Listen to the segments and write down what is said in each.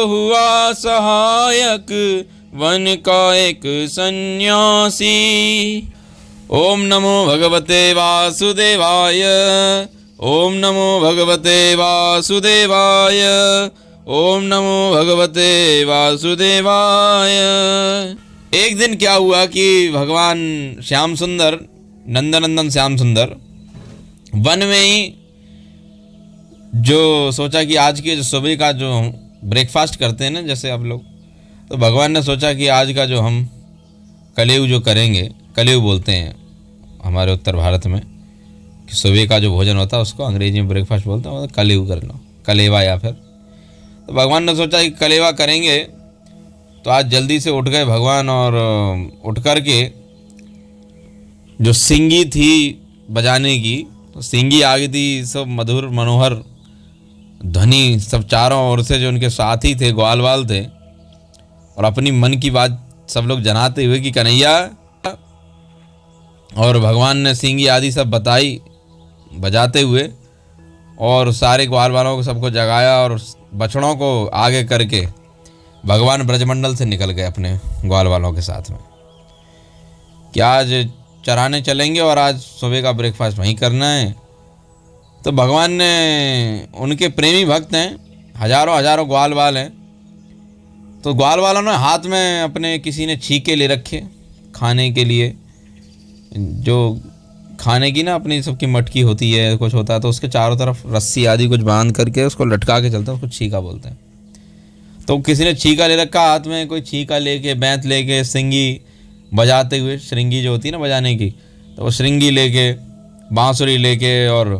हुआ सहायक वन का एक सन्यासी। ओम नमो भगवते वासुदेवाय, ओम नमो भगवते वासुदेवाय, ओम नमो भगवते वासुदेवाय। एक दिन क्या हुआ कि भगवान श्याम सुंदर, नंदनंदन श्याम सुंदर वन में ही जो सोचा कि आज के जो सुबह का जो ब्रेकफास्ट करते हैं ना जैसे आप लोग, तो भगवान ने सोचा कि आज का जो हम कलेव जो करेंगे, कलेव बोलते हैं हमारे उत्तर भारत में, कि सुबह का जो भोजन होता है उसको अंग्रेजी में ब्रेकफास्ट बोलते हैं, मतलब कलेव कर लो, कलेवा या फिर। तो भगवान ने सोचा कि कलेवा करेंगे, तो आज जल्दी से उठ गए भगवान और उठ कर के जो सिंगी थी बजाने की, तो सिंगी आ गई थी, सब मधुर मनोहर ध्वनि, सब चारों ओर से जो उनके साथी थे, ग्वालवाल थे, और अपनी मन की बात सब लोग जनाते हुए कि कन्हैया, और भगवान ने सिंगी आदि सब बताई बजाते हुए, और सारे ग्वालवालों को सबको जगाया और बछड़ों को आगे करके भगवान ब्रजमंडल से निकल गए अपने ग्वालवालों के साथ में कि आज चराने चलेंगे और आज सुबह का ब्रेकफास्ट वहीं करना है। तो भगवान ने, उनके प्रेमी भक्त हैं, हजारों हजारों ग्वालवाल हैं, तो ग्वालवालों ने हाथ में अपने किसी ने छीके ले रखे खाने के लिए, जो खाने की ना अपनी सबकी मटकी होती है, कुछ होता है, तो उसके चारों तरफ रस्सी आदि कुछ बांध करके उसको लटका के चलता है, उसको छीका बोलते हैं। तो किसी ने छीका ले रखा हाथ में, कोई छीका लेके, बैंत लेके, सिंगी बजाते हुए, श्रृंगी जो होती है ना बजाने की, तो वो श्रृंगी लेके, बांसुरी लेके, और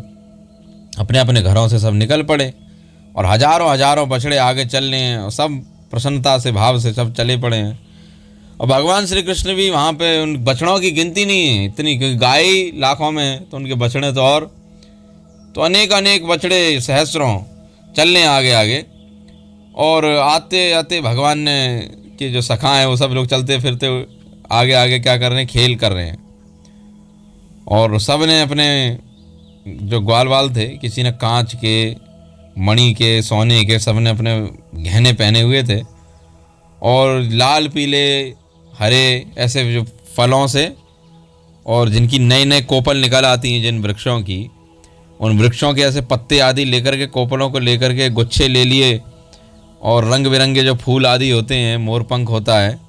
अपने अपने घरों से सब निकल पड़े, और हजारों हजारों बछड़े आगे चल रहे हैं, और सब प्रसन्नता से, भाव से सब चले पड़े हैं। और भगवान श्री कृष्ण भी वहाँ पे, उन बछड़ों की गिनती नहीं है इतनी, क्योंकि गाय लाखों में है, तो उनके बछड़े तो और, तो अनेक अनेक बछड़े सहस्रों चल रहे हैं आगे आगे। और आते आते भगवान ने कि जो सखा हैं वो सब लोग चलते फिरते आगे आगे क्या कर रहे हैं, खेल कर रहे हैं, और सब ने अपने जो ग्वालवाल थे, किसी ने कांच के, मणि के, सोने के, सब ने अपने गहने पहने हुए थे, और लाल पीले हरे ऐसे जो फलों से, और जिनकी नए नए कोपल निकल आती हैं जिन वृक्षों की, उन वृक्षों के ऐसे पत्ते आदि लेकर के, कोपलों को लेकर के गुच्छे ले लिए, और रंग बिरंगे जो फूल आदि होते हैं, मोरपंख होता है,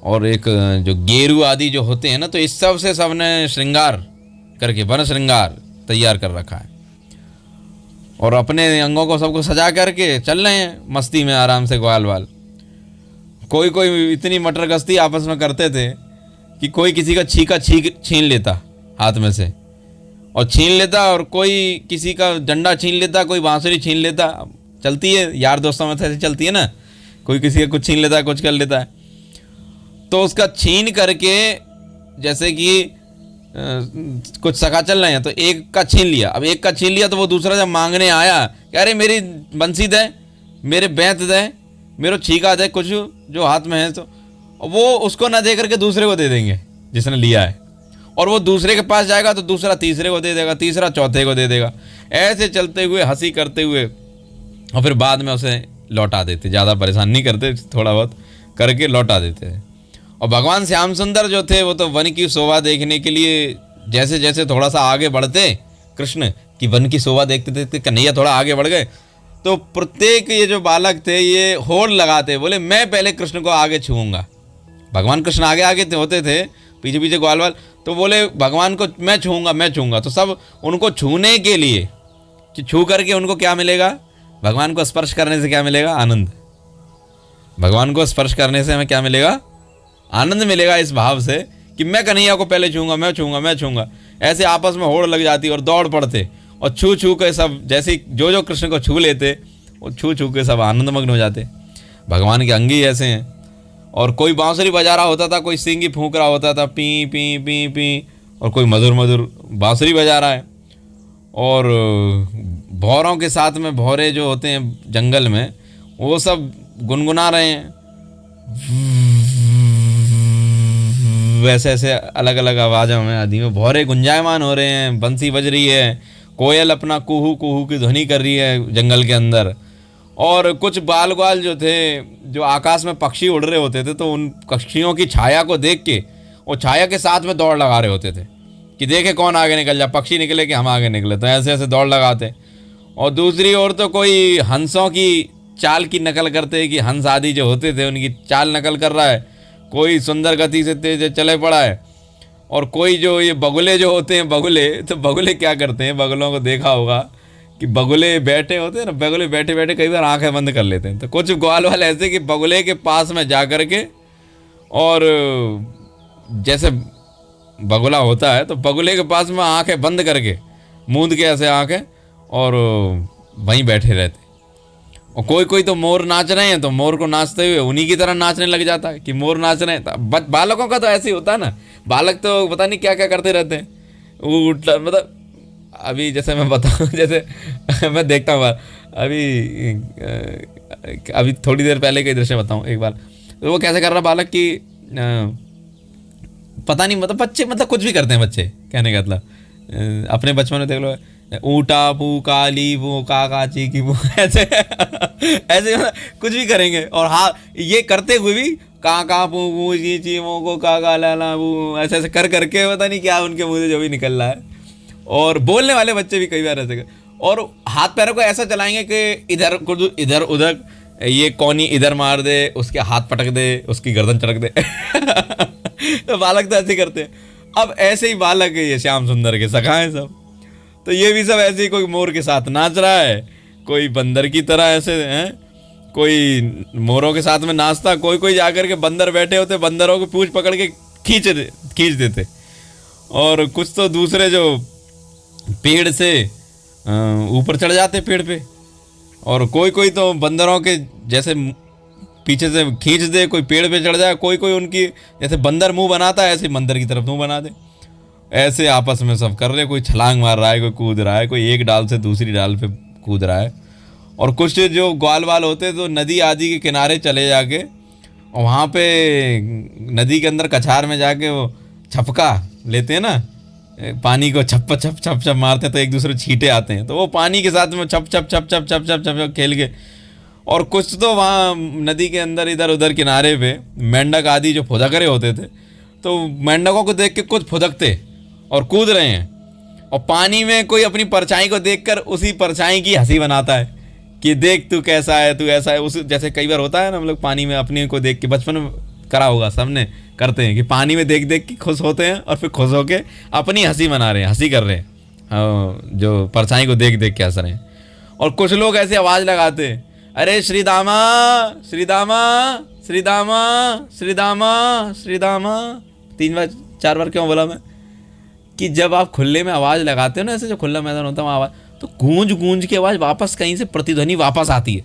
और एक जो गेरू आदि जो होते हैं ना, तो इस सब से सब ने श्रृंगार करके, वन श्रृंगार तैयार कर रखा है, और अपने अंगों को सबको सजा करके चल रहे हैं मस्ती में आराम से ग्वालवाल। कोई कोई इतनी मटर गश्ती आपस में करते थे कि कोई किसी का छीका छीन लेता हाथ में से और छीन लेता, और कोई किसी का डंडा छीन लेता, कोई बांसुरी छीन लेता। चलती है यार दोस्तों में, तो ऐसे चलती है ना, कोई किसी का कुछ छीन लेता है, कुछ कर लेता है। तो उसका छीन करके, जैसे कि कुछ सखा चल रहे हैं, तो एक का छीन लिया। अब एक का छीन लिया तो वो दूसरा जब मांगने आया कि अरे मेरी बंसी दे, मेरे बैंत दे, मेरे छीका दे, कुछ जो हाथ में है, तो वो उसको ना दे करके दूसरे को दे देंगे जिसने लिया है, और वो दूसरे के पास जाएगा तो दूसरा तीसरे को दे देगा, तीसरा चौथे को दे देगा। ऐसे चलते हुए, हंसी करते हुए, और फिर बाद में उसे लौटा देते, ज़्यादा परेशान नहीं करते, थोड़ा बहुत करके लौटा देते हैं। और भगवान श्याम सुंदर जो थे वो तो वन की शोभा देखने के लिए जैसे जैसे थोड़ा सा आगे बढ़ते कृष्ण की वन की शोभा देखते देखते कन्हैया थोड़ा आगे बढ़ गए, तो प्रत्येक ये जो बालक थे ये होड़ लगाते, बोले मैं पहले कृष्ण को आगे छूऊंगा। भगवान कृष्ण आगे आगे होते थे, पीछे पीछे ग्वालवाल, तो बोले भगवान को मैं छूऊंगा, मैं छूऊंगा। तो सब उनको छूने के लिए कि छू करके उनको क्या मिलेगा, भगवान को स्पर्श करने से क्या मिलेगा, आनंद। भगवान को स्पर्श करने से हमें क्या मिलेगा, आनंद मिलेगा, इस भाव से कि मैं कन्हैया को पहले छूंगा, मैं छूंगा, मैं छूंगा। ऐसे आपस में होड़ लग जाती और दौड़ पड़ते, और छू छू के सब, जैसे जो कृष्ण को छू लेते वो छू छू के सब आनंदमग्न हो जाते। भगवान के अंगी ऐसे हैं। और कोई बांसुरी बजा रहा होता था, कोई सींगी फूंक रहा होता था, पी पी पी पी, और कोई मधुर मधुर बांसुरी बजा रहा है। और भौरों के साथ में, भौरे जो होते हैं जंगल में, वो सब गुनगुना रहे हैं, वैसे ऐसे अलग अलग आवाज़ों में आदि में भौरे गुंजायमान हो रहे हैं, बंसी बज रही है, कोयल अपना कुहू कुहू की ध्वनि कर रही है जंगल के अंदर, और कुछ बाल ग्वाल जो थे, जो आकाश में पक्षी उड़ रहे होते थे, तो उन पक्षियों की छाया को देख के वो छाया के साथ में दौड़ लगा रहे होते थे कि देखे कौन आगे निकल जाए, पक्षी निकले कि हम आगे निकले, तो ऐसे ऐसे दौड़ लगाते। और दूसरी ओर तो कोई हंसों की चाल की नकल करते कि हंस आदि जो होते थे उनकी चाल नकल कर रहा है, कोई सुंदर गति से तेज चले पड़ा है। और कोई जो ये बगुले जो होते हैं, बगुले, तो बगुले क्या करते हैं, बगुलों को देखा होगा कि बगुले बैठे होते हैं ना, बगुले बैठे बैठे कई बार आंखें बंद कर लेते हैं। तो कुछ ग्वाल वाले ऐसे कि बगुले के पास में जा कर के, और जैसे बगुला होता है तो बगुले के पास में आंखें बंद करके मूंद के ऐसे आंखें, और वहीं बैठे रहते। और कोई कोई तो मोर नाच रहे हैं तो मोर को नाचते हुए उन्हीं की तरह नाचने लग जाता है कि मोर नाच रहे हैं। बालकों का तो ऐसे ही होता है ना, बालक तो पता नहीं क्या क्या करते रहते हैं। वो मतलब अभी जैसे मैं बताऊँ, जैसे मैं देखता हूँ अभी थोड़ी देर पहले का दृश्य बताऊँ एक बार। तो वो कैसे कर रहा बालक की पता नहीं, मतलब बच्चे मतलब कुछ भी करते हैं बच्चे, कहने का मतलब अपने बचपन में देख लो, ऊटा पू काली वो काका ची की वो ऐसे ऐसे मतलब कुछ भी करेंगे। और हाँ, ये करते हुए भी काका पू पू ची ची मो को काका लाला वो ऐसे ऐसे कर करके पता नहीं क्या उनके मुंह से जो भी निकल रहा है। और बोलने वाले बच्चे भी कई बार ऐसे कर, और हाथ पैरों को ऐसा चलाएंगे कि इधर इधर उधर, ये कौनी इधर मार दे, उसके हाथ पटक दे, उसकी गर्दन चटक दे तो बालक तो ऐसे करते हैं। अब ऐसे ही बालक है ये श्याम सुंदर के सखा हैं सब, तो ये भी सब ऐसे ही, कोई मोर के साथ नाच रहा है, कोई बंदर की तरह ऐसे हैं, कोई मोरों के साथ में नाचता, कोई कोई जाकर के बंदर बैठे होते, बंदरों को पूंछ पकड़ के खींच देते। और कुछ तो दूसरे जो पेड़ से ऊपर चढ़ जाते पेड़ पे, और कोई कोई तो बंदरों के जैसे पीछे से खींच दे, कोई पेड़ पे चढ़ जाए, कोई कोई उनकी जैसे बंदर मुंह बनाता है ऐसे बंदर की तरफ मुंह बना दे। ऐसे आपस में सब कर रहे, कोई छलांग मार रहा है, कोई कूद रहा है, कोई एक डाल से दूसरी डाल पे कूद रहा है। और कुछ जो ग्वाल वाल होते तो नदी आदि के किनारे चले जाके, और वहाँ पे नदी के अंदर कछार में जाके वो छपका लेते हैं ना, पानी को छप छप छप छप मारते हैं तो एक दूसरे छींटे आते हैं, तो वो पानी के साथ में छप छप छप छप छप छप छप खेल के। और कुछ तो वहाँ नदी के अंदर इधर उधर किनारे पे मेंढक आदि जो फुदक रहे होते थे, तो मेंढकों को देख के कुछ फुदकते और कूद रहे हैं। और पानी में कोई अपनी परछाई को देखकर उसी परछाई की हंसी बनाता है कि देख तू कैसा है, तू ऐसा है। उस जैसे कई बार होता है ना, हम लोग पानी में अपने को देख के, बचपन में करा होगा सबने, करते हैं कि पानी में देख देख के खुश होते हैं और फिर खुश होके अपनी हंसी मना रहे हैं, हंसी कर रहे हैं, जो परछाई को देख देख के हंस रहे हैं। और कुछ लोग ऐसे आवाज़ लगाते हैं, अरे श्रीदामा श्रीदामा श्रीदामा श्रीदामा श्रीदामा, 3 बार 4 बार क्यों बोला मैं, कि जब आप खुले में आवाज़ लगाते हो ना, ऐसे जो खुला मैदान होता है वहाँ आवाज़, तो गूंज गूंज की आवाज़ वापस कहीं से प्रतिध्वनि वापस आती है।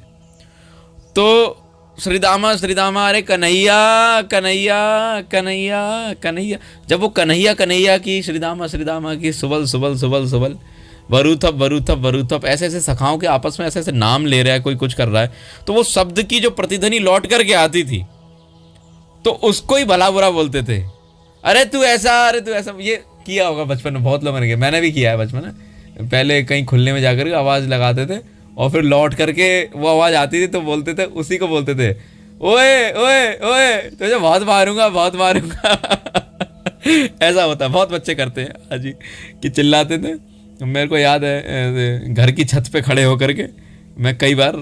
तो श्रीदामा श्रीदामा, अरे कन्हैया कन्हैया कन्हैया कन्हैया, जब वो कन्हैया कन्हैया की, श्रीदामा श्रीदामा की, सुबल सुबल सुबल सुबल, वरुथप वरुथप वरुथप, ऐसे ऐसे सखाओं के आपस में ऐसे ऐसे नाम ले रहा है, कोई कुछ कर रहा है, तो वो शब्द की जो प्रतिध्वनि लौट करके आती थी, तो उसको ही भला बुरा बोलते थे। अरे तू ऐसा, अरे तू ऐसा, ये किया होगा बचपन में, बहुत लोगों ने किया, मैंने भी किया है बचपन में। पहले कहीं खुलने में जाकर के आवाज़ लगाते थे और फिर लौट करके वो आवाज़ आती थी तो बोलते थे, उसी को बोलते थे, ओए ओए ओए तुझे बहुत मारूंगा बहुत मारूंगा ऐसा होता है, बहुत बच्चे करते हैं आज ही, कि चिल्लाते थे। मेरे को याद है घर की छत पे खड़े होकर के मैं कई बार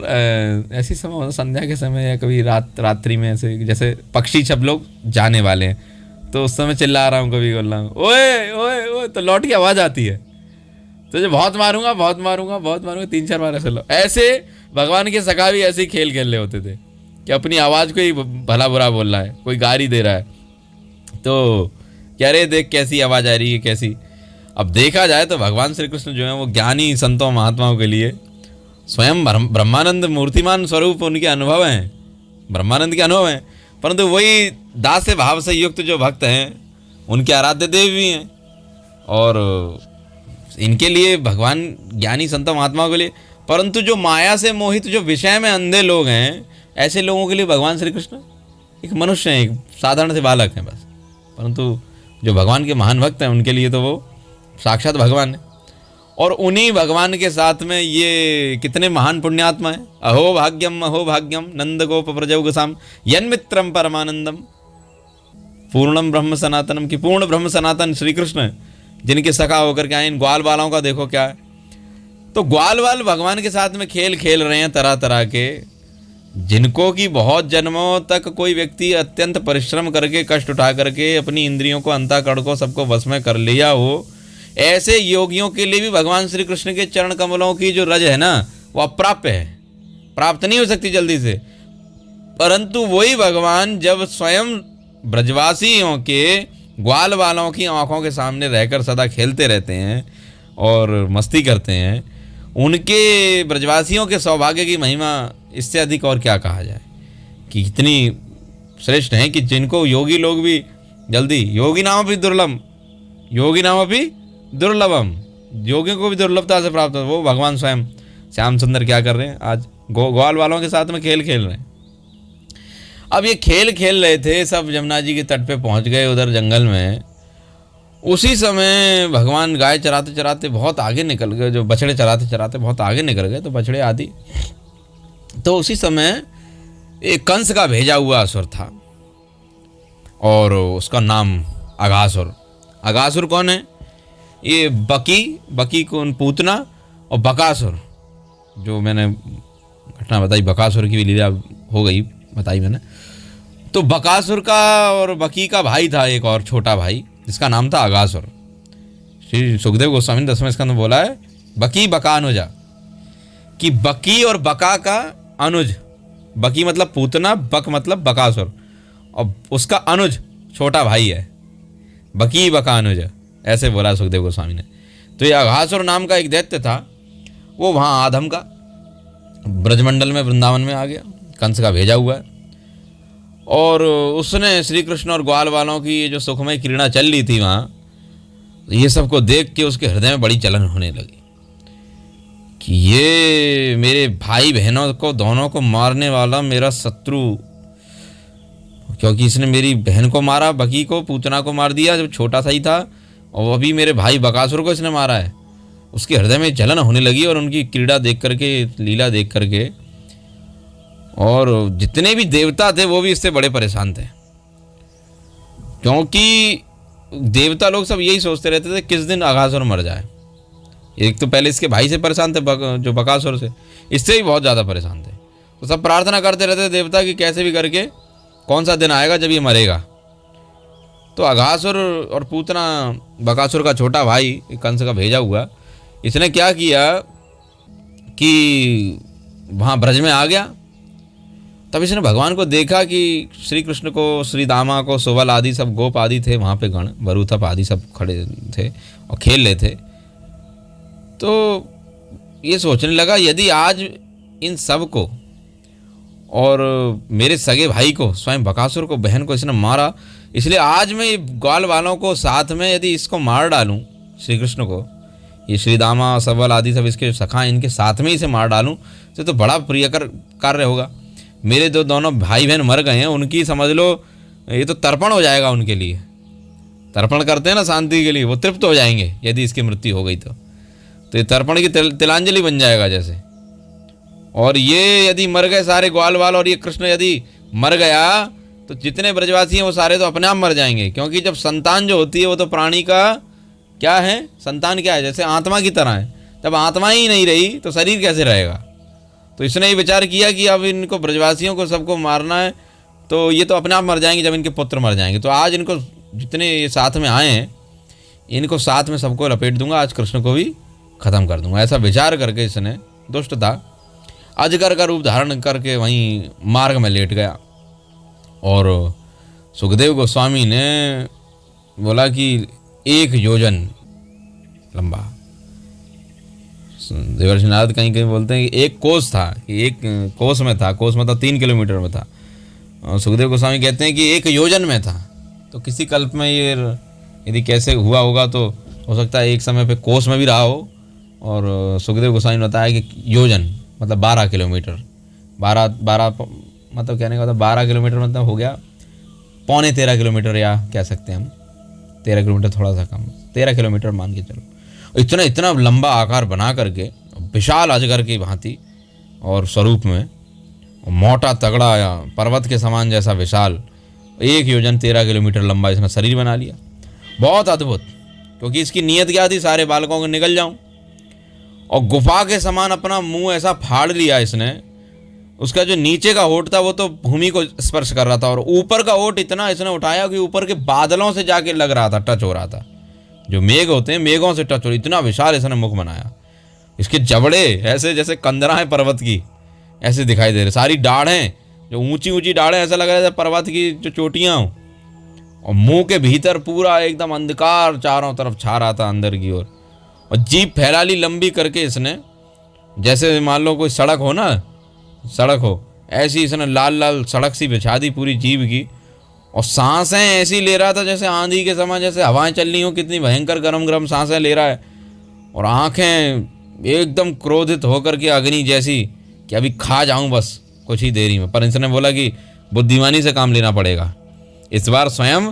ऐसी समय, संध्या के समय या कभी रात्रि में, ऐसे जैसे पक्षी सब लोग जाने वाले हैं तो उस समय चिल्ला रहा हूँ, कभी बोल रहा हूँ ओए ओए ओए, तो लौट की आवाज़ आती है, तुझे बहुत मारूंगा बहुत मारूंगा बहुत मारूंगा, 3-4 बार ऐसे लो। ऐसे भगवान के सखा भी ऐसे ही खेल खेल रहे होते थे कि अपनी आवाज़ को ही भला बुरा बोल रहा है, कोई गाली दे रहा है तो क्या रे देख कैसी आवाज़ आ रही है कैसी। अब देखा जाए तो भगवान श्री कृष्ण जो है वो ज्ञानी संतों महात्माओं के लिए स्वयं ब्रह्मानंद मूर्तिमान स्वरूप उनके अनुभव हैं, ब्रह्मानंद के अनुभव हैं, परंतु वही दास भाव से युक्त जो भक्त हैं उनके आराध्य देव भी हैं। और इनके लिए भगवान ज्ञानी संतों महात्माओं के लिए, परंतु जो माया से मोहित जो विषय में अंधे लोग हैं, ऐसे लोगों के लिए भगवान श्री कृष्ण एक मनुष्य हैं, एक साधारण से बालक हैं बस। परंतु जो भगवान के महान भक्त हैं उनके लिए तो वो साक्षात भगवान है। और उन्हीं भगवान के साथ में ये कितने महान पुण्यात्मा हैं। अहो भाग्यम नंद गोप प्रजौ गोसाम यन्मित्रम परमानंदम पूर्णम ब्रह्म सनातनम, की पूर्ण ब्रह्म सनातन श्री कृष्ण जिनके सखा होकर के आए। इन ग्वाल बालों का देखो क्या है। तो ग्वाल वाल भगवान के साथ में खेल खेल रहे हैं तरह तरह के, जिनको कि बहुत जन्मों तक कोई व्यक्ति अत्यंत परिश्रम करके कष्ट उठा करके अपनी इंद्रियों को अंतःकरण को सबको वश में कर लिया हो, ऐसे योगियों के लिए भी भगवान श्री कृष्ण के चरण कमलों की जो रज है ना वो अप्राप्य है, प्राप्त नहीं हो सकती जल्दी से। परंतु वही भगवान जब स्वयं ब्रजवासियों के ग्वाल वालों की आंखों के सामने रहकर सदा खेलते रहते हैं और मस्ती करते हैं, उनके ब्रजवासियों के सौभाग्य की महिमा इससे अधिक और क्या कहा जाए कि इतनी श्रेष्ठ हैं कि जिनको योगी लोग भी जल्दी, योगी नाम भी दुर्लभ, योगी नाम भी दुर्लभम, योगियों को भी दुर्लभता से प्राप्त हो। वो भगवान स्वयं श्याम सुंदर क्या कर रहे हैं आज, ग्वाल वालों के साथ में खेल खेल रहे हैं। अब ये खेल खेल रहे थे, सब यमुना जी के तट पे पहुंच गए उधर जंगल में। उसी समय भगवान गाय चराते चराते बहुत आगे निकल गए, जो बछड़े चराते चराते बहुत आगे निकल गए, तो बछड़े आदि। तो उसी समय एक कंस का भेजा हुआ असुर था और उसका नाम अघासुर। अघासुर कौन है? ये बकी को पूतना और बकासुर, जो मैंने घटना बताई बकासुर की भी लीला हो गई बताई मैंने। तो बकासुर का और बकी का भाई था एक और छोटा भाई, जिसका नाम था अघासुर। श्री सुखदेव गोस्वामी ने 10वें स्कंद में बोला है बकी बका अनुजा, कि बकी और बका का अनुज, बकी मतलब पूतना, बक मतलब बकासुर, और उसका अनुज छोटा भाई है, बकी बका अनुज, ऐसे बोला सुखदेव गोस्वामी ने। तो ये अघासुर नाम का एक दैत्य था, वो वहाँ आधम का ब्रजमंडल में वृंदावन में आ गया, कंस का भेजा हुआ है। और उसने श्री कृष्ण और ग्वाल वालों की ये जो सुखमय क्रीड़ा चल रही थी वहाँ, ये सबको देख के उसके हृदय में बड़ी जलन होने लगी कि ये मेरे भाई बहनों को दोनों को मारने वाला मेरा शत्रु, क्योंकि इसने मेरी बहन को मारा, बकी को, पूतना को मार दिया जब छोटा सा ही था, और अभी मेरे भाई बकासुर को इसने मारा है। उसके हृदय में जलन होने लगी और उनकी क्रीड़ा देख करके, लीला देख करके, और जितने भी देवता थे वो भी इससे बड़े परेशान थे, क्योंकि देवता लोग सब यही सोचते रहते थे किस दिन अघासुर मर जाए। एक तो पहले इसके भाई से परेशान थे, जो बकासुर से, इससे भी बहुत ज़्यादा परेशान थे। तो सब प्रार्थना करते रहते थे देवता कि कैसे भी करके कौन सा दिन आएगा जब ये मरेगा। तो अघासुर और पूतना, बकासुर का छोटा भाई, कंस का भेजा हुआ, इसने क्या किया कि वहाँ ब्रज में आ गया। तब इसने भगवान को देखा कि श्री कृष्ण को, श्री दामा को, सुबल आदि सब गोप आदि थे वहाँ पे, गण वरुथप आदि सब खड़े थे और खेल रहे थे। तो ये सोचने लगा यदि आज इन सब को और मेरे सगे भाई को, स्वयं बकासुर को, बहन को इसने मारा, इसलिए आज मैं ग्वाल वालों को साथ में यदि इसको मार डालूं, श्री कृष्ण को, ये श्री दामा सबल आदि सब इसके सखा, इनके साथ में इसे मार डालूं तो बड़ा प्रियकर कार्य होगा। मेरे दोनों भाई बहन मर गए हैं, उनकी समझ लो ये तो तर्पण हो जाएगा उनके लिए। तर्पण करते हैं ना शांति के लिए, वो तृप्त हो जाएंगे यदि इसकी मृत्यु हो गई तो ये तर्पण की तिलांजलि बन जाएगा जैसे। और ये यदि मर गए सारे ग्वाल वाल, और ये कृष्ण यदि मर गया तो जितने ब्रजवासी हैं वो सारे तो अपने आप मर जाएंगे, क्योंकि जब संतान जो होती है वो तो प्राणी का क्या है, संतान क्या है, जैसे आत्मा की तरह है। जब आत्मा ही नहीं रही तो शरीर कैसे रहेगा। तो इसने ये विचार किया कि अब इनको ब्रजवासियों को सबको मारना है, तो ये तो अपने आप मर जाएंगे जब इनके पुत्र मर जाएंगे। तो आज इनको जितने ये साथ में आए हैं, इनको साथ में सबको लपेट दूंगा, आज कृष्ण को भी ख़त्म कर दूंगा। ऐसा विचार करके इसने, दुष्ट था, अजगर का रूप धारण करके वहीं मार्ग में लेट गया। और सुखदेव गोस्वामी ने बोला कि 1 योजन लंबा, देवर्षि नारद कहीं कहीं बोलते हैं कि 1 कोस था, कि 1 कोस में था, कोस मतलब 3 किलोमीटर में था। और सुखदेव गोस्वामी कहते हैं कि 1 योजन में था। तो किसी कल्प में ये यदि कैसे हुआ होगा तो हो सकता है एक समय पे कोस में भी रहा हो। और सुखदेव गोस्वामी ने बताया कि योजन मतलब 12 किलोमीटर, 12 मतलब कहने का मतलब 12 किलोमीटर मतलब हो गया 13.25 किलोमीटर, या कह सकते हैं हम 13 किलोमीटर थोड़ा सा कम, 13 किलोमीटर मान के चलो। इतना इतना लंबा आकार बना करके, विशाल अजगर की भांति और स्वरूप में, मोटा तगड़ा या पर्वत के समान जैसा विशाल, 1 योजन 13 किलोमीटर लंबा इसने शरीर बना लिया। बहुत अद्भुत, क्योंकि इसकी नीयत क्या थी, सारे बालकों को निगल जाऊं। और गुफा के समान अपना मुंह ऐसा फाड़ लिया इसने, उसका जो नीचे का होठ था वो तो भूमि को स्पर्श कर रहा था, और ऊपर का होठ इतना इसने उठाया कि ऊपर के बादलों से जाके लग रहा था, टच हो रहा था। जो मेघ होते हैं मेघों से टच हो रही, इतना विशाल इसने मुख बनाया। इसके जबड़े ऐसे जैसे कंदरा है पर्वत की, ऐसे दिखाई दे रहे। सारी डाढ़ें जो ऊंची ऊंची डाढ़ें, ऐसा लग रहा है पर्वत की जो चोटियां हों। और मुंह के भीतर पूरा एकदम अंधकार चारों तरफ छा रहा था अंदर की ओर। और जीभ फैला ली लंबी करके इसने, जैसे मान लो कोई सड़क हो ना, सड़क हो, ऐसी इसने लाल लाल सड़क सी बिछा दी पूरी जीभ की। और सांसें ऐसी ले रहा था जैसे आंधी के समय जैसे हवाएं चल रही हो, कितनी भयंकर गरम गरम सांसें ले रहा है। और आंखें एकदम क्रोधित होकर के अग्नि जैसी कि अभी खा जाऊं बस कुछ ही देरी में। पर इसने बोला कि बुद्धिमानी से काम लेना पड़ेगा, इस बार स्वयं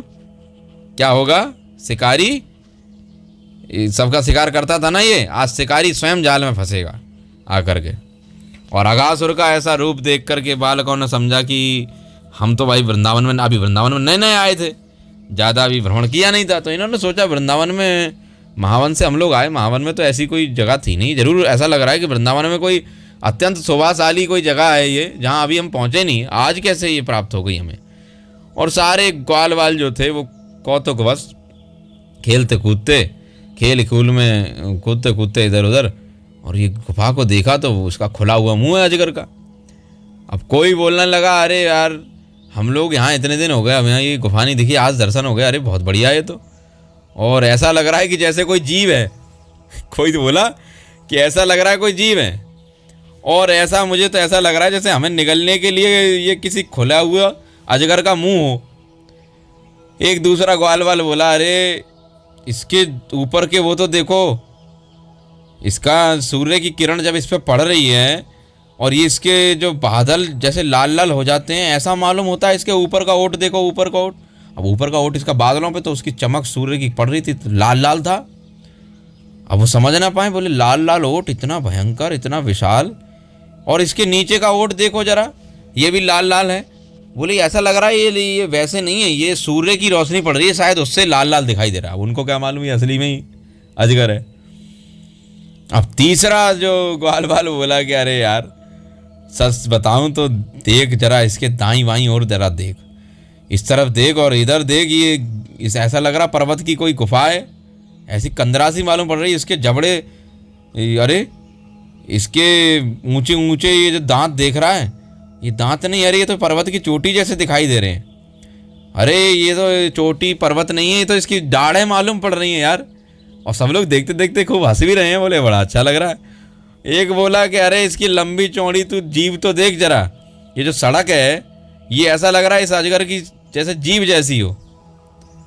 क्या होगा, शिकारी सबका शिकार करता था ना ये, आज शिकारी स्वयं जाल में फंसेगा आकर के। और अघासुर का ऐसा रूप देख करके बालकों ने समझा कि हम तो भाई वृंदावन में, अभी वृंदावन में नए नए आए थे, ज़्यादा अभी भ्रमण किया नहीं था, तो इन्होंने सोचा वृंदावन में, महावन से हम लोग आए, महावन में तो ऐसी कोई जगह थी नहीं। जरूर ऐसा लग रहा है कि वृंदावन में कोई अत्यंत शोभाशाली कोई जगह है ये, जहाँ अभी हम पहुँचे नहीं, आज कैसे ये प्राप्त हो गई हमें। और सारे ग्वाल वाल जो थे वो कौतुकवश खेलते कूदते, खेल खूल में कूदते कूदते इधर उधर, और ये गुफा को देखा तो उसका खुला हुआ मुंह है अजगर का। अब कोई बोलने लगा, अरे यार हम लोग यहाँ इतने दिन हो गए, हमें ये गुफा नहीं दिखी, आज दर्शन हो गया, अरे बहुत बढ़िया है तो। और ऐसा लग रहा है कि जैसे कोई जीव है। कोई तो बोला कि ऐसा लग रहा है कोई जीव है, और ऐसा मुझे तो ऐसा लग रहा है जैसे हमें निगलने के लिए ये किसी खुला हुआ अजगर का मुंह हो। एक दूसरा ग्वाल वाल बोला, अरे इसके ऊपर के वो तो देखो, इसका सूर्य की किरण जब इस पर पड़ रही है और ये इसके जो बादल जैसे लाल लाल हो जाते हैं, ऐसा मालूम होता है। इसके ऊपर का ओठ देखो, ऊपर का ओठ, अब ऊपर का ओठ इसका बादलों पे, तो उसकी चमक सूर्य की पड़ रही थी, तो लाल लाल था। अब वो समझ ना पाए, बोले लाल लाल ओठ, इतना भयंकर, इतना विशाल, और इसके नीचे का ओठ देखो जरा, ये भी लाल लाल है। बोले ऐसा लग रहा है ये वैसे नहीं है, ये सूर्य की रोशनी पड़ रही है, शायद उससे लाल लाल दिखाई दे रहा है। उनको क्या मालूम ये असली में ही अजगर है। अब तीसरा जो ग्वाल वाल बोला कि अरे यार सच बताऊं तो देख जरा, इसके दाईं बाईं और जरा देख, इस तरफ देख और इधर देख, ये इस ऐसा लग रहा पर्वत की कोई गुफा है, ऐसी कंदरासी मालूम पड़ रही है। इसके जबड़े, अरे इसके ऊंचे ऊंचे ये जो दांत देख रहा है, ये दांत नहीं, अरे ये तो पर्वत की चोटी जैसे दिखाई दे रहे हैं। अरे ये तो चोटी पर्वत नहीं है, ये तो इसकी दाढ़ें मालूम पड़ रही हैं यार। और सब लोग देखते देखते खूब हंस भी रहे हैं, बोले बड़ा अच्छा लग रहा है। एक बोला कि अरे इसकी लंबी चौड़ी तू जीभ तो देख जरा, ये जो सड़क है ये ऐसा लग रहा है इस अजगर की जैसे जीभ जैसी हो।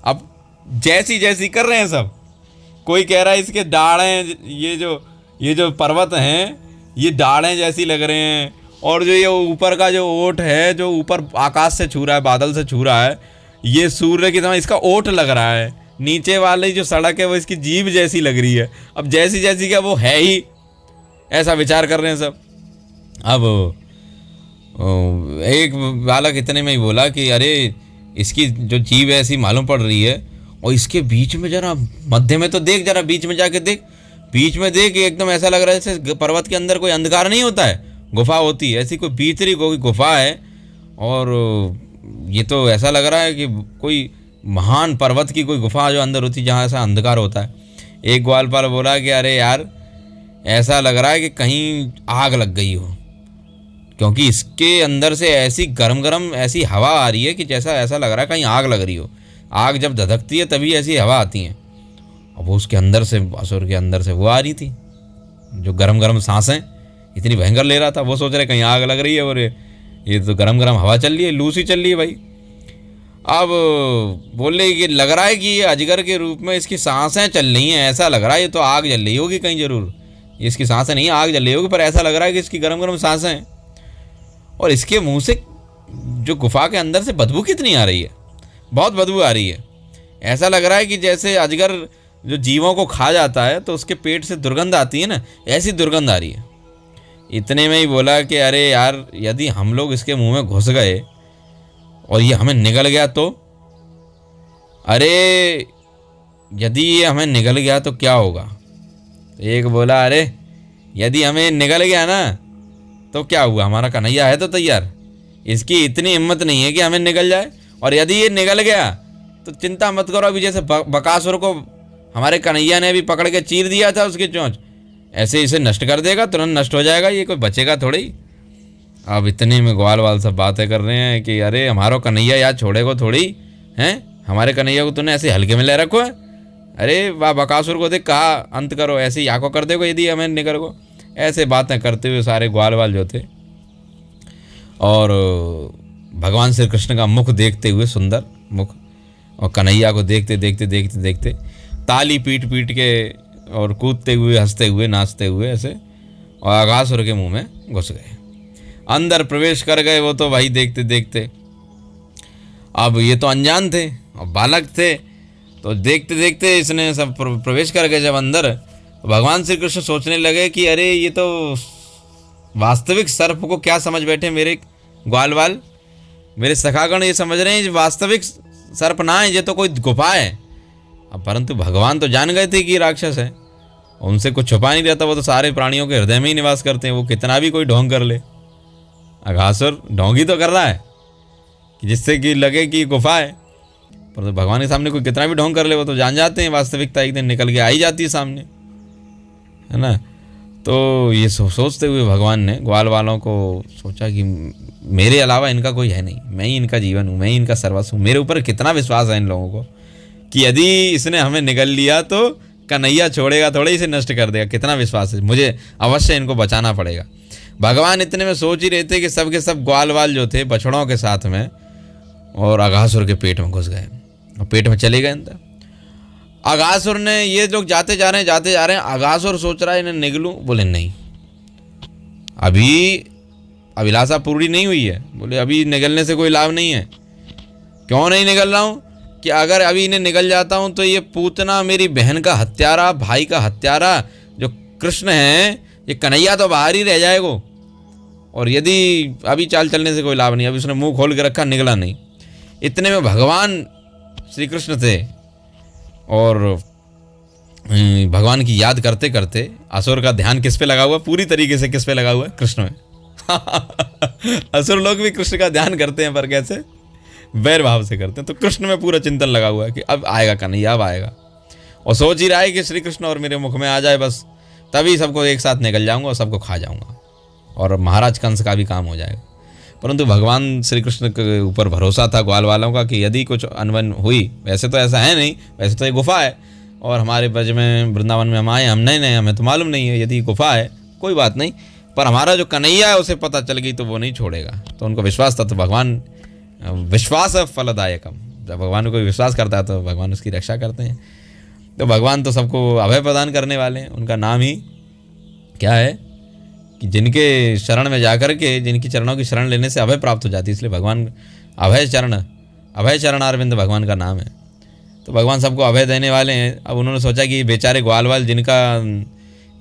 अब जैसी जैसी कर रहे हैं सब, कोई कह रहा है इसके दाढ़ें, ये जो पर्वत हैं ये दाढ़ें जैसी लग रहे हैं, और जो ये ऊपर का जो ओठ है, जो ऊपर आकाश से छू रहा है, बादल से छू रहा है, ये सूर्य की तरह इसका ओठ लग रहा है। नीचे वाली जो सड़क है वो इसकी जीभ जैसी लग रही है। अब जैसी जैसी क्या वो है ही, ऐसा विचार कर रहे हैं सब। अब एक बालक इतने में ही बोला कि अरे इसकी जो जीभ ऐसी मालूम पड़ रही है, और इसके बीच में जरा मध्य में तो देख, जरा बीच में जाके देख, बीच में देख, एकदम ऐसा लग रहा है जैसे पर्वत के अंदर कोई अंधकार नहीं होता है, गुफा होती है, ऐसी कोई भीतरी कोई गुफा है। और ये तो ऐसा लग रहा है कि कोई महान पर्वत की कोई गुफा जो अंदर होती है, जहाँ ऐसा अंधकार होता है। एक ग्वालपाल बोला कि अरे यार ऐसा लग रहा है कि कहीं आग लग गई हो, क्योंकि इसके अंदर से ऐसी गरम गरम ऐसी हवा आ रही है कि जैसा ऐसा लग रहा है कहीं आग लग रही हो। आग जब धधकती है तभी ऐसी हवा आती है। और वो उसके अंदर से, असुर के अंदर से वो आ रही थी, जो गरम गरम सांसें इतनी भयंकर ले रहा था। वो सोच रहे कहीं आग लग रही है, और ये तो गरम गरम हवा चल रही है, लू सी चल रही है भाई। अब बोले कि लग रहा है कि ये अजगर के रूप में इसकी सांसें चल रही हैं, ऐसा लग रहा है ये तो आग जल रही होगी कहीं, जरूर इसकी सांसें नहीं आग जल रही होगी, पर ऐसा लग रहा है कि इसकी गरम गरम सांसें हैं। और इसके मुंह से जो गुफा के अंदर से बदबू कितनी आ रही है, बहुत बदबू आ रही है। ऐसा लग रहा है कि जैसे अजगर जो जीवों को खा जाता है तो उसके पेट से दुर्गंध आती है ना, ऐसी दुर्गंध आ रही है। इतने में ही बोला कि अरे यार, यदि हम लोग इसके मुंह में घुस गए और ये हमें निगल गया तो, अरे यदि ये हमें निगल गया तो क्या होगा। तो एक बोला, अरे यदि हमें निगल गया ना तो क्या हुआ, हमारा कन्हैया है तो तैयार, इसकी इतनी हिम्मत नहीं है कि हमें निगल जाए। और यदि ये निगल गया तो चिंता मत करो, अभी जैसे बकासुर को हमारे कन्हैया ने अभी पकड़ के चीर दिया था उसकी चोंच, ऐसे इसे नष्ट कर देगा, तुरंत नष्ट हो जाएगा, ये कोई बचेगा थोड़ी। अब इतने में ग्वाल वाल सब बातें कर रहे हैं कि अरे हमारो कन्हैया यार छोड़ेगो थोड़ी, हैं हमारे कन्हैया को तूने ऐसे हल्के में ले रखो है। अरे वाह, बकासुर को देख, कहा अंत करो, ऐसे ही आको कर देगो यदि हमें निकल को। ऐसे बातें करते हुए सारे ग्वाल वाल जो थे, और भगवान श्री कृष्ण का मुख देखते हुए, सुंदर मुख, और कन्हैया को देखते देखते देखते देखते ताली पीट पीट के और कूदते हुए, हंसते हुए, नाचते हुए ऐसे, और अघासुर के मुंह में घुस गए, अंदर प्रवेश कर गए। वो तो भाई देखते देखते, अब ये तो अनजान थे और बालक थे, तो देखते देखते इसने सब प्रवेश कर गए जब अंदर, तो भगवान श्री कृष्ण सोचने लगे कि अरे ये तो वास्तविक सर्प को क्या समझ बैठे मेरे ग्वाल वाल, मेरे सखागण ये समझ रहे हैं ये वास्तविक सर्प ना है, ये तो कोई गुफा है। अब परंतु भगवान तो जान गए थे कि राक्षस है, उनसे कुछ छुपा नहीं रहता, वो तो सारे प्राणियों के हृदय में ही निवास करते हैं, वो कितना भी कोई ढोंग कर ले। अघासुर ढोंगी तो कर रहा है कि जिससे कि लगे कि गुफा है, परंतु भगवान के सामने कोई कितना भी ढोंग कर ले, वो तो जान जाते हैं वास्तविकता एक दिन निकल के आई जाती है सामने, है ना। तो ये सोचते हुए भगवान ने ग्वाल वालों को सोचा कि मेरे अलावा इनका कोई है नहीं, मैं ही इनका जीवन हूँ, मैं ही इनका सर्वस्व हूँ। मेरे ऊपर कितना विश्वास है इन लोगों को कि यदि इसने हमें निगल लिया तो कन्हैया छोड़ेगा थोड़े, इसे नष्ट कर देगा, कितना विश्वास है मुझे, अवश्य इनको बचाना पड़ेगा। भगवान इतने में सोच ही रहे थे कि सब के सब ग्वाल वाल जो थे बछड़ों के साथ में और अघासुर के पेट में घुस गए और पेट में चले गए अंदर। अघासुर ने, ये लोग जाते जा रहे हैं, अघासुर सोच रहा है इन्हें निगलूं, बोले नहीं, अभी अभिलाषा पूरी नहीं हुई है। बोले अभी निगलने से कोई लाभ नहीं है। क्यों नहीं निगल रहा हूँ कि अगर अभी इन्हें निगल जाता हूँ तो ये पूतना, मेरी बहन का हत्यारा, भाई का हत्यारा जो कृष्ण है, ये कन्हैया तो बाहर ही रह जाएगा, और यदि अभी चाल चलने से कोई लाभ नहीं। अभी उसने मुंह खोल के रखा, निगला नहीं। इतने में भगवान श्री कृष्ण थे और भगवान की याद करते करते असुर का ध्यान किस पे लगा हुआ, पूरी तरीके से किस पे लगा हुआ है, कृष्ण में। असुर लोग भी कृष्ण का ध्यान करते हैं, पर कैसे, वैर भाव से करते हैं। तो कृष्ण में पूरा चिंतन लगा हुआ है कि अब आएगा कन्हैया, अब आएगा, और सोच ही रहा है कि श्री कृष्ण और मेरे मुख में आ जाए बस, तभी सबको एक साथ निकल जाऊंगा और सबको खा जाऊंगा, और महाराज कंस का भी काम हो जाएगा। परंतु भगवान श्री कृष्ण के ऊपर भरोसा था ग्वाल वालों का कि यदि कुछ अनबन हुई, वैसे तो ऐसा है नहीं, वैसे तो ये गुफा है, और हमारे ब्रज में, वृंदावन में हम आए, हम नहीं, हमें तो मालूम नहीं है, यदि गुफा है कोई बात नहीं, पर हमारा जो कन्हैया है उसे पता चल गई तो वो नहीं छोड़ेगा। तो उनको विश्वास था, तो भगवान विश्वास फलदायकम, जब भगवान को विश्वास करता है तो भगवान उसकी रक्षा करते हैं। तो भगवान तो सबको अभय प्रदान करने वाले हैं, उनका नाम ही क्या है कि जिनके शरण में जाकर के, जिनकी चरणों की शरण लेने से अभय प्राप्त हो जाती है, इसलिए भगवान अभय चरणारविंद भगवान का नाम है। तो भगवान सबको अभय देने वाले हैं। अब उन्होंने सोचा कि बेचारे ग्वाल वाल जिनका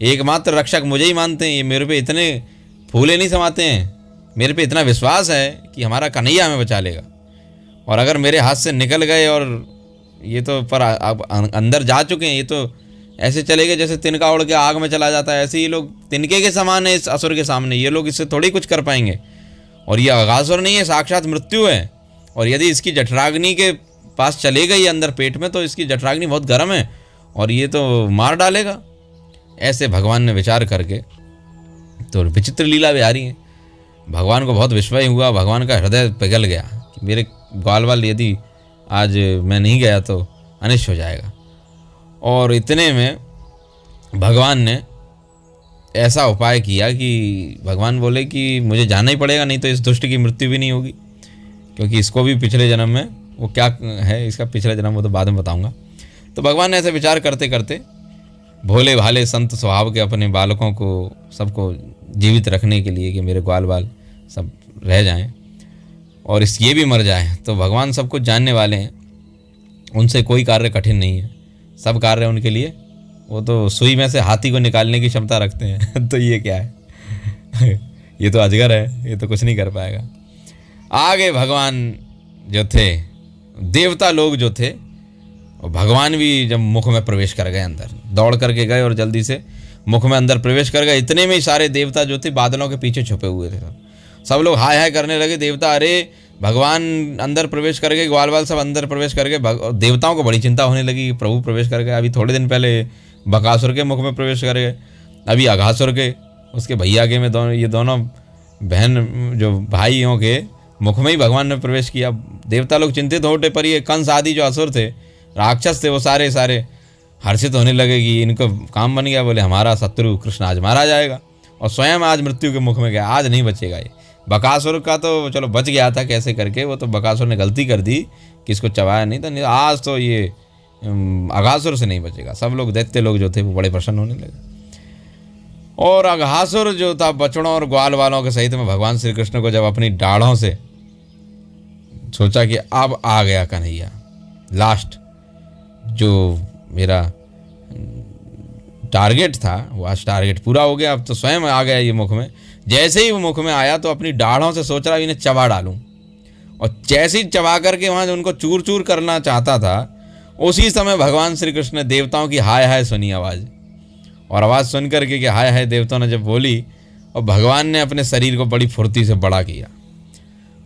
एकमात्र रक्षक मुझे ही मानते हैं, ये मेरे पे इतने फूले नहीं समाते हैं, मेरे पे इतना विश्वास है कि हमारा कन्हैया हमें बचा लेगा, और अगर मेरे हाथ से निकल गए और ये तो पर अब अंदर जा चुके हैं, ये तो ऐसे चले गए जैसे तिनका उड़ के आग में चला जाता है, ऐसे ये लोग तिनके के समान है इस असुर के सामने, ये लोग इससे थोड़ी कुछ कर पाएंगे। और ये अघासुर नहीं है, साक्षात मृत्यु है, और यदि इसकी जठराग्नि के पास चले गई अंदर पेट में तो इसकी जठराग्नि बहुत गर्म है और ये तो मार डालेगा। ऐसे भगवान ने विचार करके, तो विचित्र लीला बिहारी है, भगवान को बहुत विस्मय हुआ, भगवान का हृदय पिघल गया कि मेरे ग्वाल वाल यदि आज मैं नहीं गया तो अनिष्ट हो जाएगा। और इतने में भगवान ने ऐसा उपाय किया कि भगवान बोले कि मुझे जाना ही पड़ेगा, नहीं तो इस दुष्ट की मृत्यु भी नहीं होगी, क्योंकि इसको भी पिछले जन्म में, वो क्या है इसका पिछला जन्म, वो तो बाद में बताऊंगा। तो भगवान ने ऐसे विचार करते करते भोले भाले संत स्वभाव के अपने बालकों को सबको जीवित रखने के लिए कि मेरे ग्वाल बाल सब रह जाएं और ये भी मर जाए, तो भगवान सब कुछ जानने वाले हैं, उनसे कोई कार्य कठिन नहीं है। सब कार्य उनके लिए, वो तो सुई में से हाथी को निकालने की क्षमता रखते हैं तो ये क्या है ये तो अजगर है, ये तो कुछ नहीं कर पाएगा। आगे भगवान जो थे, देवता लोग जो थे, और भगवान भी जब मुख में प्रवेश कर गए, अंदर दौड़ करके गए और जल्दी से मुख में अंदर प्रवेश कर गए। इतने में ही सारे देवता जो थे बादलों के पीछे छुपे हुए थे, सब लोग हाय हाय करने लगे। देवता, अरे भगवान अंदर प्रवेश कर गए, ग्वाल बाल सब अंदर प्रवेश कर गए। देवताओं को बड़ी चिंता होने लगी, प्रभु प्रवेश कर गए। अभी थोड़े दिन पहले बकासुर के मुख में प्रवेश कर गए, अभी अघासुर के, उसके भैया के में दोनों, ये दोनों बहन जो भाइयों के मुख में ही भगवान ने प्रवेश किया। देवता लोग चिंतित होते, पर ये कंस आदि जो असुर थे, राक्षस थे, वो सारे सारे हर्षित होने लगे कि इनको काम बन गया। बोले हमारा शत्रु कृष्ण आज मारा जाएगा, और स्वयं आज मृत्यु के मुख में गया, आज नहीं बचेगा ये। बकासुर का तो चलो बच गया था कैसे करके, वो तो बकासुर ने गलती कर दी कि इसको चबाया नहीं था, नहीं आज तो ये अघासुर से नहीं बचेगा। सब लोग, दैत्य लोग जो थे वो बड़े प्रसन्न होने लगे। और अघासुर जो था बछड़ों और ग्वाल वालों के सहित में भगवान श्री कृष्ण को जब अपनी डाढ़ों से सोचा कि अब आ गया कन्हैया, लास्ट जो मेरा टारगेट था वो आज टारगेट पूरा हो गया, अब तो स्वयं आ गया ये मुख में। जैसे ही वो मुख में आया तो अपनी डाढ़ों से सोच रहा इन्हें चबा डालूं, और जैसे ही चबा करके वहाँ उनको चूर चूर करना चाहता था, उसी समय भगवान श्री कृष्ण ने देवताओं की हाय हाय सुनी आवाज़, और आवाज़ सुन करके कि हाय हाय देवताओं ने जब बोली, और भगवान ने अपने शरीर को बड़ी फुर्ती से बड़ा किया,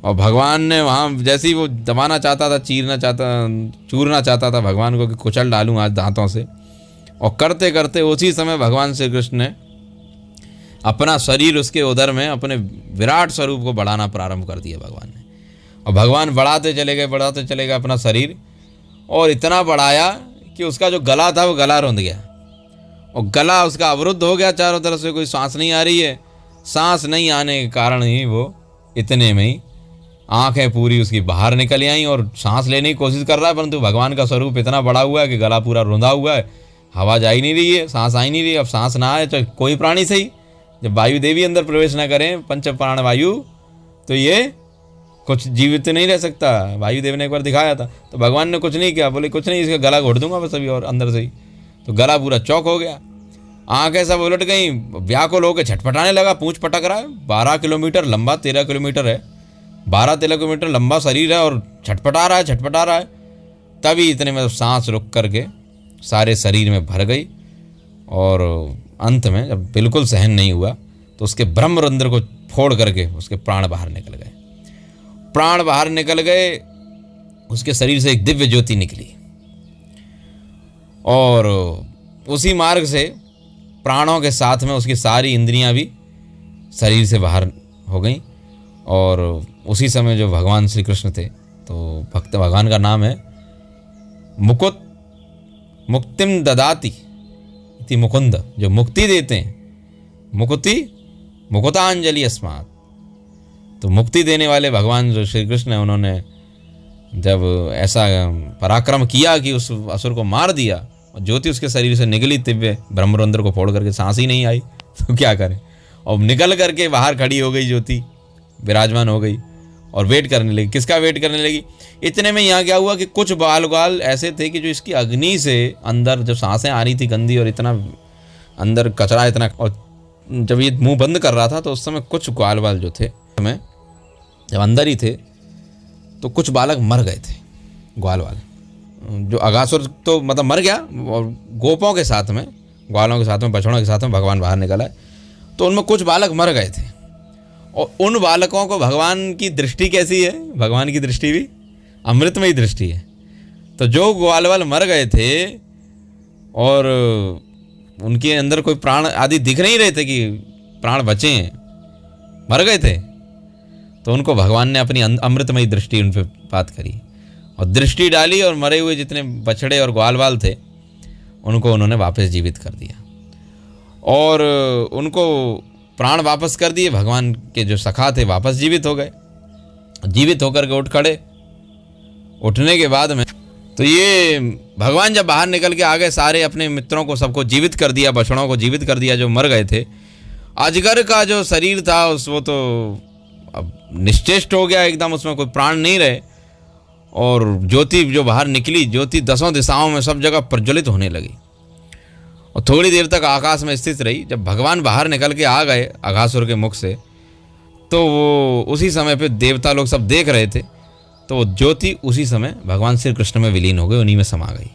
और भगवान ने वहाँ जैसे ही वो दबाना चाहता था, चूरना चाहता था भगवान को कि कुचल डालूं आज दांतों से, और करते करते उसी समय भगवान श्री कृष्ण ने अपना शरीर उसके उदर में अपने विराट स्वरूप को बढ़ाना प्रारंभ कर दिया भगवान ने। और भगवान बढ़ाते चले गए अपना शरीर, और इतना बढ़ाया कि उसका जो गला था वो गला रुंध गया, और गला उसका अवरुद्ध हो गया, चारों तरफ से कोई सांस नहीं आ रही है। सांस नहीं आने के कारण ही वो इतने में ही आँखें पूरी उसकी बाहर निकल आईं, और सांस लेने की कोशिश कर रहा है, परंतु भगवान का स्वरूप इतना बड़ा हुआ है कि गला पूरा रुंधा हुआ है, हवा जा ही नहीं रही है, सांस आ ही नहीं रही है। अब सांस ना आए तो कोई प्राणी सही, जब वायु देवी अंदर प्रवेश ना करें, पंच प्राण वायु, तो ये कुछ जीवित नहीं रह सकता। वायु देव ने एक बार दिखाया था, तो भगवान ने कुछ नहीं किया, बोले कुछ नहीं, इसका गला घोट दूंगा बस अभी, और अंदर से ही तो गला पूरा चौक हो गया, आंखें सब उलट गई, व्याकुल होकर छटपटाने लगा, पूंछ पटक रहा है। 12 किलोमीटर लंबा, 13 किलोमीटर है, 12-13 किलोमीटर लंबा शरीर है, और छटपटा रहा है। तभी इतने में सांस रुक करके सारे शरीर में भर गई, और अंत में जब बिल्कुल सहन नहीं हुआ तो उसके ब्रह्मरंध्र को फोड़ करके उसके प्राण बाहर निकल गए। उसके शरीर से एक दिव्य ज्योति निकली, और उसी मार्ग से प्राणों के साथ में उसकी सारी इंद्रियां भी शरीर से बाहर हो गईं। और उसी समय जो भगवान श्री कृष्ण थे, तो भक्त भगवान का नाम है मुक्तिम ददाति इति मुकुंद, जो मुक्ति देते हैं, मुकुतांजलि अस्मात्। तो मुक्ति देने वाले भगवान जो श्री कृष्ण है, उन्होंने जब ऐसा पराक्रम किया कि उस असुर को मार दिया, और ज्योति उसके शरीर से निकली दिव्य, ब्रह्मरंध्र को फोड़ करके सांस ही नहीं आई, तो क्या करें, और निकल करके बाहर खड़ी हो गई ज्योति, विराजमान हो गई, और वेट करने लगी। किसका वेट करने लगी? इतने में यहाँ क्या हुआ कि कुछ बाल ऐसे थे कि जो इसकी अग्नि से अंदर जब सांसें आ रही थी गंदी, और इतना अंदर कचरा इतना, और जब ये मुंह बंद कर रहा था तो उस समय कुछ बाल जो थे में जब अंदर ही थे, तो कुछ बालक मर गए थे। ग्वाल जो अघासुर तो मतलब मर गया, और गोपों के साथ में, ग्वालों के साथ में, बछड़ों के साथ में भगवान बाहर निकला है, तो उनमें कुछ बालक मर गए थे। और उन बालकों को भगवान की दृष्टि कैसी है? भगवान की दृष्टि भी अमृतमयी दृष्टि है। तो जो ग्वाल मर गए थे और उनके अंदर कोई प्राण आदि दिख नहीं रहे थे कि प्राण बचे हैं, मर गए थे, तो उनको भगवान ने अपनी अमृतमयी दृष्टि उन पर बात करी, और दृष्टि डाली, और मरे हुए जितने बछड़े और ग्वाल थे उनको उन्होंने वापस जीवित कर दिया, और उनको प्राण वापस कर दिए। भगवान के जो सखा थे वापस जीवित हो गए, जीवित होकर के उठ खड़े। उठने के बाद में तो ये भगवान जब बाहर निकल के आ गए, सारे अपने मित्रों को सबको जीवित कर दिया, बछड़ों को जीवित कर दिया जो मर गए थे। अजगर का जो शरीर था वो तो अब निश्चेष्ट हो गया एकदम, उसमें कोई प्राण नहीं रहे। और ज्योति जो बाहर निकली, ज्योति 10 दिशाओं में सब जगह प्रज्वलित होने लगी और थोड़ी देर तक आकाश में स्थित रही। जब भगवान बाहर निकल के आ गए अघासुर के मुख से, तो वो उसी समय पे देवता लोग सब देख रहे थे, तो वो ज्योति उसी समय भगवान श्री कृष्ण में विलीन हो गई, उन्हीं में समा गई।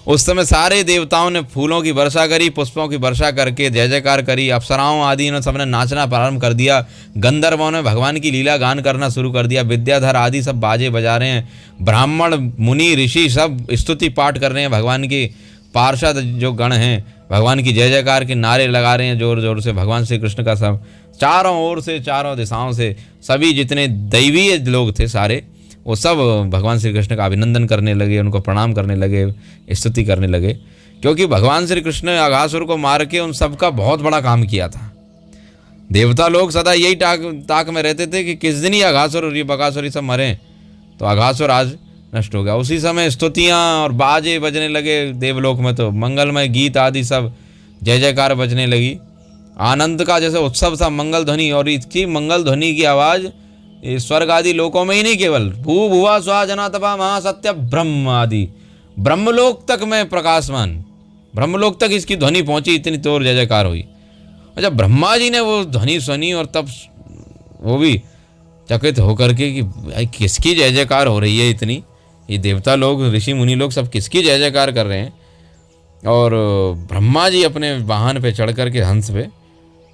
उस समय सारे देवताओं ने फूलों की वर्षा करी, पुष्पों की वर्षा करके जय जयकार करी। अप्सराओं आदि ने सबने नाचना प्रारंभ कर दिया। गंधर्वों ने भगवान की लीला गान करना शुरू कर दिया। विद्याधर आदि सब बाजे बजा रहे हैं। ब्राह्मण मुनि ऋषि सब स्तुति पाठ कर रहे हैं। भगवान की पार्षद जो गण हैं भगवान की जय जयकार के नारे लगा रहे हैं जोर जोर से। भगवान श्री कृष्ण का सब चारों ओर से, चारों दिशाओं से सभी जितने दैवीय लोग थे सारे, वो सब भगवान श्री कृष्ण का अभिनंदन करने लगे, उनको प्रणाम करने लगे, स्तुति करने लगे, क्योंकि भगवान श्री कृष्ण ने अघासुर को मार के उन सब का बहुत बड़ा काम किया था। देवता लोग सदा यही ताक में रहते थे कि किस दिन ही अघासुर और ये बकासुर ये सब मरें, तो अघासुर आज नष्ट हो गया। उसी समय स्तुतियाँ और बाजे बजने लगे देवलोक में, तो मंगलमय गीत आदि सब जय जयकार बजने लगी। आनंद का जैसे उत्सव था, मंगल ध्वनि, और इसकी मंगल ध्वनि की आवाज़ ये स्वर्ग आदि लोकों में ही नहीं, केवल भू भुवा स्वा जना तपा महासत्य ब्रह्म आदि ब्रह्मलोक तक में प्रकाशमान, ब्रह्मलोक तक इसकी ध्वनि पहुंची, इतनी तोर जय जयकार हुई। और जब ब्रह्मा जी ने वो ध्वनि सुनी और तब वो भी चकित होकर के कि भाई किसकी जय जयकार हो रही है इतनी, ये देवता लोग ऋषि मुनि लोग सब किसकी जय जयकार कर रहे हैं। और ब्रह्मा जी अपने वाहन पे चढ़ कर के हंस पे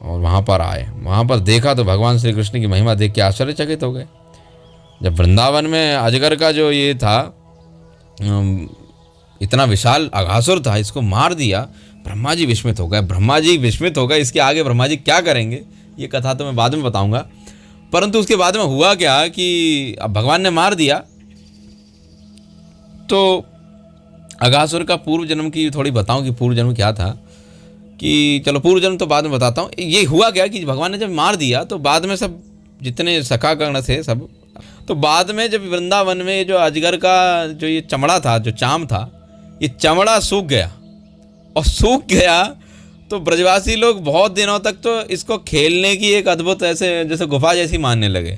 और वहाँ पर आए। वहाँ पर देखा तो भगवान श्री कृष्ण की महिमा देख के आश्चर्यचकित हो गए। जब वृंदावन में अजगर का जो ये था इतना विशाल अघासुर था, इसको मार दिया, ब्रह्मा जी विस्मित हो गए। ब्रह्मा जी विस्मित हो गए, इसके आगे ब्रह्मा जी क्या करेंगे ये कथा तो मैं बाद में बताऊंगा। परंतु उसके बाद में हुआ क्या कि अब भगवान ने मार दिया, तो अघासुर का पूर्व जन्म की थोड़ी बताऊं कि पूर्व जन्म क्या था। कि चलो पूर्व जन्म तो बाद में बताता हूँ। ये हुआ क्या कि भगवान ने जब मार दिया तो बाद में सब जितने सखा गण थे सब, तो बाद में जब वृंदावन में जो अजगर का जो ये चमड़ा था, जो चाम था, ये चमड़ा सूख गया। और सूख गया तो ब्रजवासी लोग बहुत दिनों तक तो इसको खेलने की एक अद्भुत ऐसे जैसे गुफा जैसी मानने लगे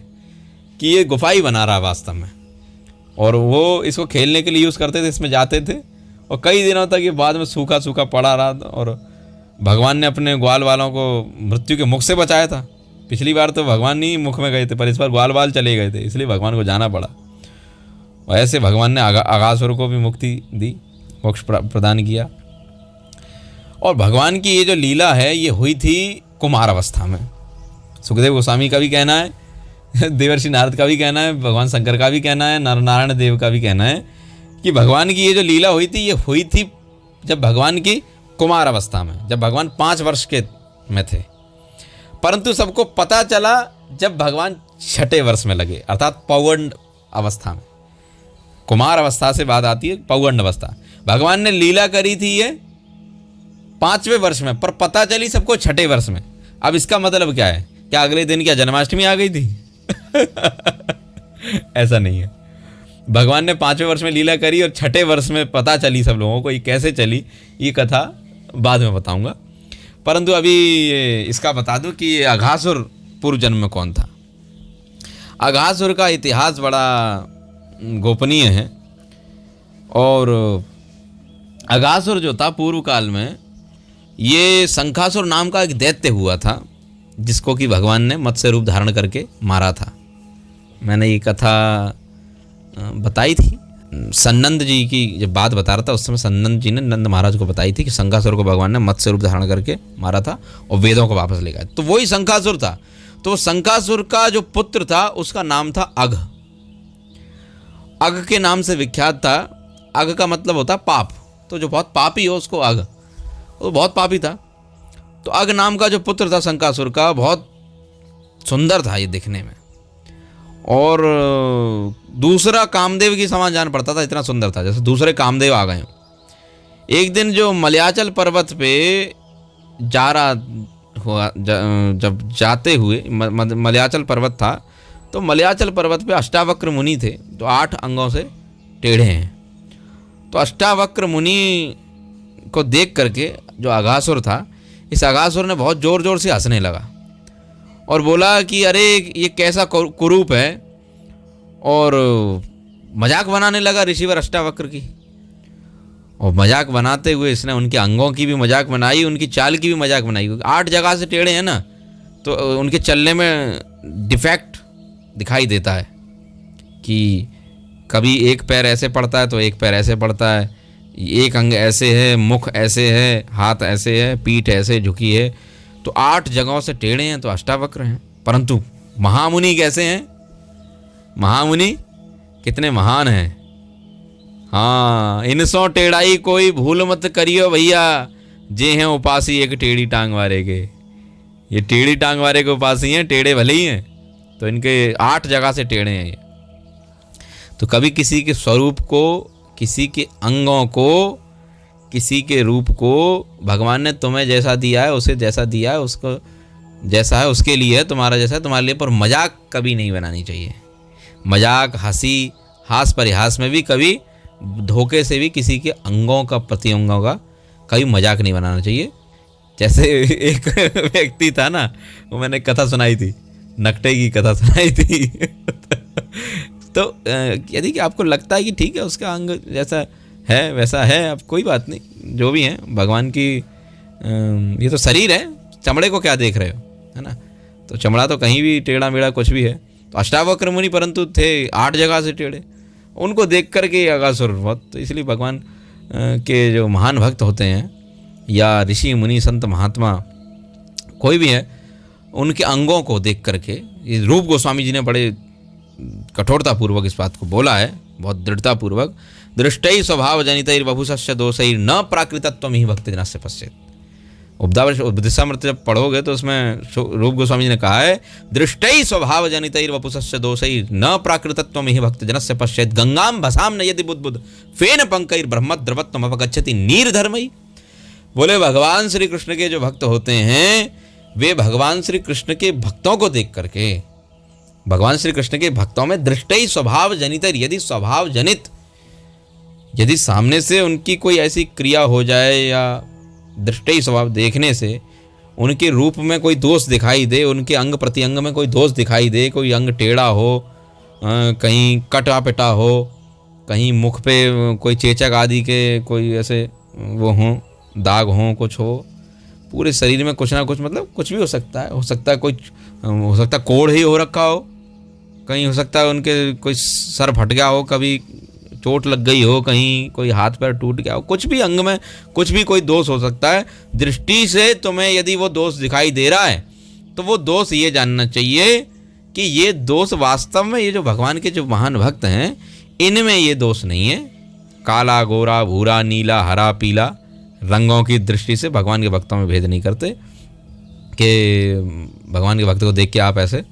कि ये गुफा ही बना रहा वास्तव में, और वो इसको खेलने के लिए यूज़ करते थे, इसमें जाते थे। और कई दिनों तक ये बाद में सूखा सूखा पड़ा रहा। और भगवान ने अपने ग्वाल वालों को मृत्यु के मुख से बचाया था। पिछली बार तो भगवान नहीं मुख में गए थे, पर इस बार ग्वाल वाल चले गए थे, इसलिए भगवान को जाना पड़ा। और ऐसे भगवान ने अघासुर को भी मुक्ति दी, मोक्ष प्रदान किया। और भगवान की ये जो लीला है ये हुई थी कुमार अवस्था में। सुखदेव गोस्वामी का भी कहना है, देवर्षि नारद का भी कहना है, भगवान शंकर का भी कहना है, नर नारायण देव का भी कहना है कि भगवान की ये जो लीला हुई थी ये हुई थी जब भगवान की कुमार अवस्था में, जब भगवान 5 वर्ष के में थे। परंतु सबको पता चला जब भगवान 6ठे वर्ष में लगे, अर्थात पौगंड अवस्था में। कुमार अवस्था से बात आती है पौगंड अवस्था। भगवान ने लीला करी थी ये 5वें वर्ष में, पर पता चली सबको 6ठे वर्ष में। अब इसका मतलब क्या है? क्या अगले दिन क्या जन्माष्टमी आ गई थी? ऐसा नहीं है। भगवान ने 5वें वर्ष में लीला करी और 6ठे वर्ष में पता चली सब लोगों को। ये कैसे चली ये कथा बाद में बताऊंगा, परंतु अभी इसका बता दूं कि ये अघासुर पूर्व जन्म में कौन था। अघासुर का इतिहास बड़ा गोपनीय है। और अघासुर जो था पूर्व काल में, ये शंखासुर नाम का एक दैत्य हुआ था, जिसको कि भगवान ने मत्स्य रूप धारण करके मारा था। मैंने ये कथा बताई थी सन्नंद जी की, जब बात बता रहा था उस समय सन्नंद जी ने नंद महाराज को बताई थी कि शंखासुर को भगवान ने मत्स्य रूप धारण करके मारा था और वेदों को वापस ले गए। तो वही शंखासुर था। तो शंखासुर का जो पुत्र था उसका नाम था अघ। अघ के नाम से विख्यात था। अघ का मतलब होता पाप, तो जो बहुत पापी हो उसको अघ, वो बहुत पापी था। तो अघ नाम का जो पुत्र था शंखासुर का, बहुत सुंदर था ये दिखने में, और दूसरा कामदेव की समान जान पड़ता था, इतना सुंदर था जैसे दूसरे कामदेव आ गए। एक दिन जो मलयाचल पर्वत पे जा रहा हुआ, जब जाते हुए मलयाचल पर्वत था, तो मलयाचल पर्वत पे अष्टावक्र मुनि थे जो 8 अंगों से टेढ़े हैं। तो अष्टावक्र मुनि को देख करके जो अघासुर था, इस अघासुर ने बहुत ज़ोर ज़ोर से हंसने लगा और बोला कि अरे ये कैसा कुरूप है, और मजाक बनाने लगा ऋषिवर अष्टावक्र की। और मजाक बनाते हुए इसने उनके अंगों की भी मजाक बनाई, उनकी चाल की भी मजाक बनाई। 8 जगह से टेढ़े हैं ना, तो उनके चलने में डिफेक्ट दिखाई देता है कि कभी एक पैर ऐसे पड़ता है तो एक पैर ऐसे पड़ता है, एक अंग ऐसे है, मुख ऐसे है, हाथ ऐसे है, पीठ ऐसे झुकी है। तो 8 जगहों से टेढ़े हैं तो अष्टावक्र हैं। परंतु महामुनि कैसे हैं? महामुनि कितने महान हैं। हाँ, इनसों टेढ़ाई कोई भूल मत करियो भैया, जे हैं उपासी एक टेढ़ी टांग वाले के। ये टेढ़ी टांग वाले के उपासी हैं, टेढ़े भले ही हैं, तो इनके 8 जगह से टेढ़े हैं ये। तो कभी किसी के स्वरूप को, किसी के अंगों को, किसी के रूप को भगवान ने तुम्हें जैसा दिया है, उसे जैसा दिया है, उसको जैसा है उसके लिए है, तुम्हारा जैसा है तुम्हारे लिए। पर मजाक कभी नहीं बनानी चाहिए। मजाक, हंसी, हास परिहास में भी कभी धोखे से भी किसी के अंगों का, प्रत्यंगों का कभी मजाक नहीं बनाना चाहिए। जैसे एक व्यक्ति था ना, वो मैंने कथा सुनाई थी, नकटे की कथा सुनाई थी। तो यदि कि आपको लगता है कि ठीक है उसका अंग जैसा है वैसा है, अब कोई बात नहीं, जो भी है भगवान की, ये तो शरीर है, चमड़े को क्या देख रहे हो, है ना। तो चमड़ा तो कहीं भी टेढ़ा मेढ़ा कुछ भी है। तो अष्टावक्र मुनि परंतु थे 8 जगह से टेढ़े, उनको देख करके अगासुर बहुत। तो इसलिए भगवान के जो महान भक्त होते हैं या ऋषि मुनि संत महात्मा कोई भी है, उनके अंगों को देख करके, ये रूप गोस्वामी जी ने बड़े कठोरतापूर्वक इस बात को बोला है, बहुत दृढ़तापूर्वक। दृष्टै स्वभाव जनितैर बभूषस्य दोषैर न प्राकृतत्वम ही भक्ति जनस्य पश्येत्। उपदेशामृत जब पढ़ोगे तो उसमें रूप गोस्वामी जी ने कहा है, दृष्टै स्वभाव जनितैर वपुषस्य दोषैर न प्राकृतत्वम ही भक्ति जनस्य पश्येत्। गंगाम भसाम न यदि बुद्बुद फेन पंकैर ब्रह्मद्रवत्वम अपगच्छति नीरधर्मयि। बोले भगवान श्री कृष्ण के जो भक्त होते हैं, वे भगवान श्री कृष्ण के भक्तों को देख करके, भगवान श्री कृष्ण के भक्तों में दृष्टै स्वभाव जनितैर, यदि स्वभाव जनित, यदि सामने से उनकी कोई ऐसी क्रिया हो जाए या दृष्टि स्वभाव देखने से उनके रूप में कोई दोष दिखाई दे, उनके अंग प्रत्यंग में कोई दोष दिखाई दे, कोई अंग टेढ़ा हो, कहीं कटा पिटा हो, कहीं मुख पे कोई चेचक आदि के कोई ऐसे वो हों, दाग हों, कुछ हो, पूरे शरीर में कुछ ना कुछ, मतलब कुछ भी हो सकता है कोई, हो सकता है कोढ़ ही हो रखा हो, कहीं हो सकता है उनके कोई सर फट गया हो, कभी चोट लग गई हो, कहीं कोई हाथ पैर टूट गया हो, कुछ भी अंग में कुछ भी कोई दोष हो सकता है। दृष्टि से तुम्हें यदि वो दोष दिखाई दे रहा है तो वो दोष ये जानना चाहिए कि ये दोष वास्तव में, ये जो भगवान के जो महान भक्त हैं इनमें ये दोष नहीं है। काला, गोरा, भूरा, नीला, हरा, पीला रंगों की दृष्टि से भगवान के भक्तों में भेद नहीं करते कि भगवान के भक्त को देख के आप ऐसे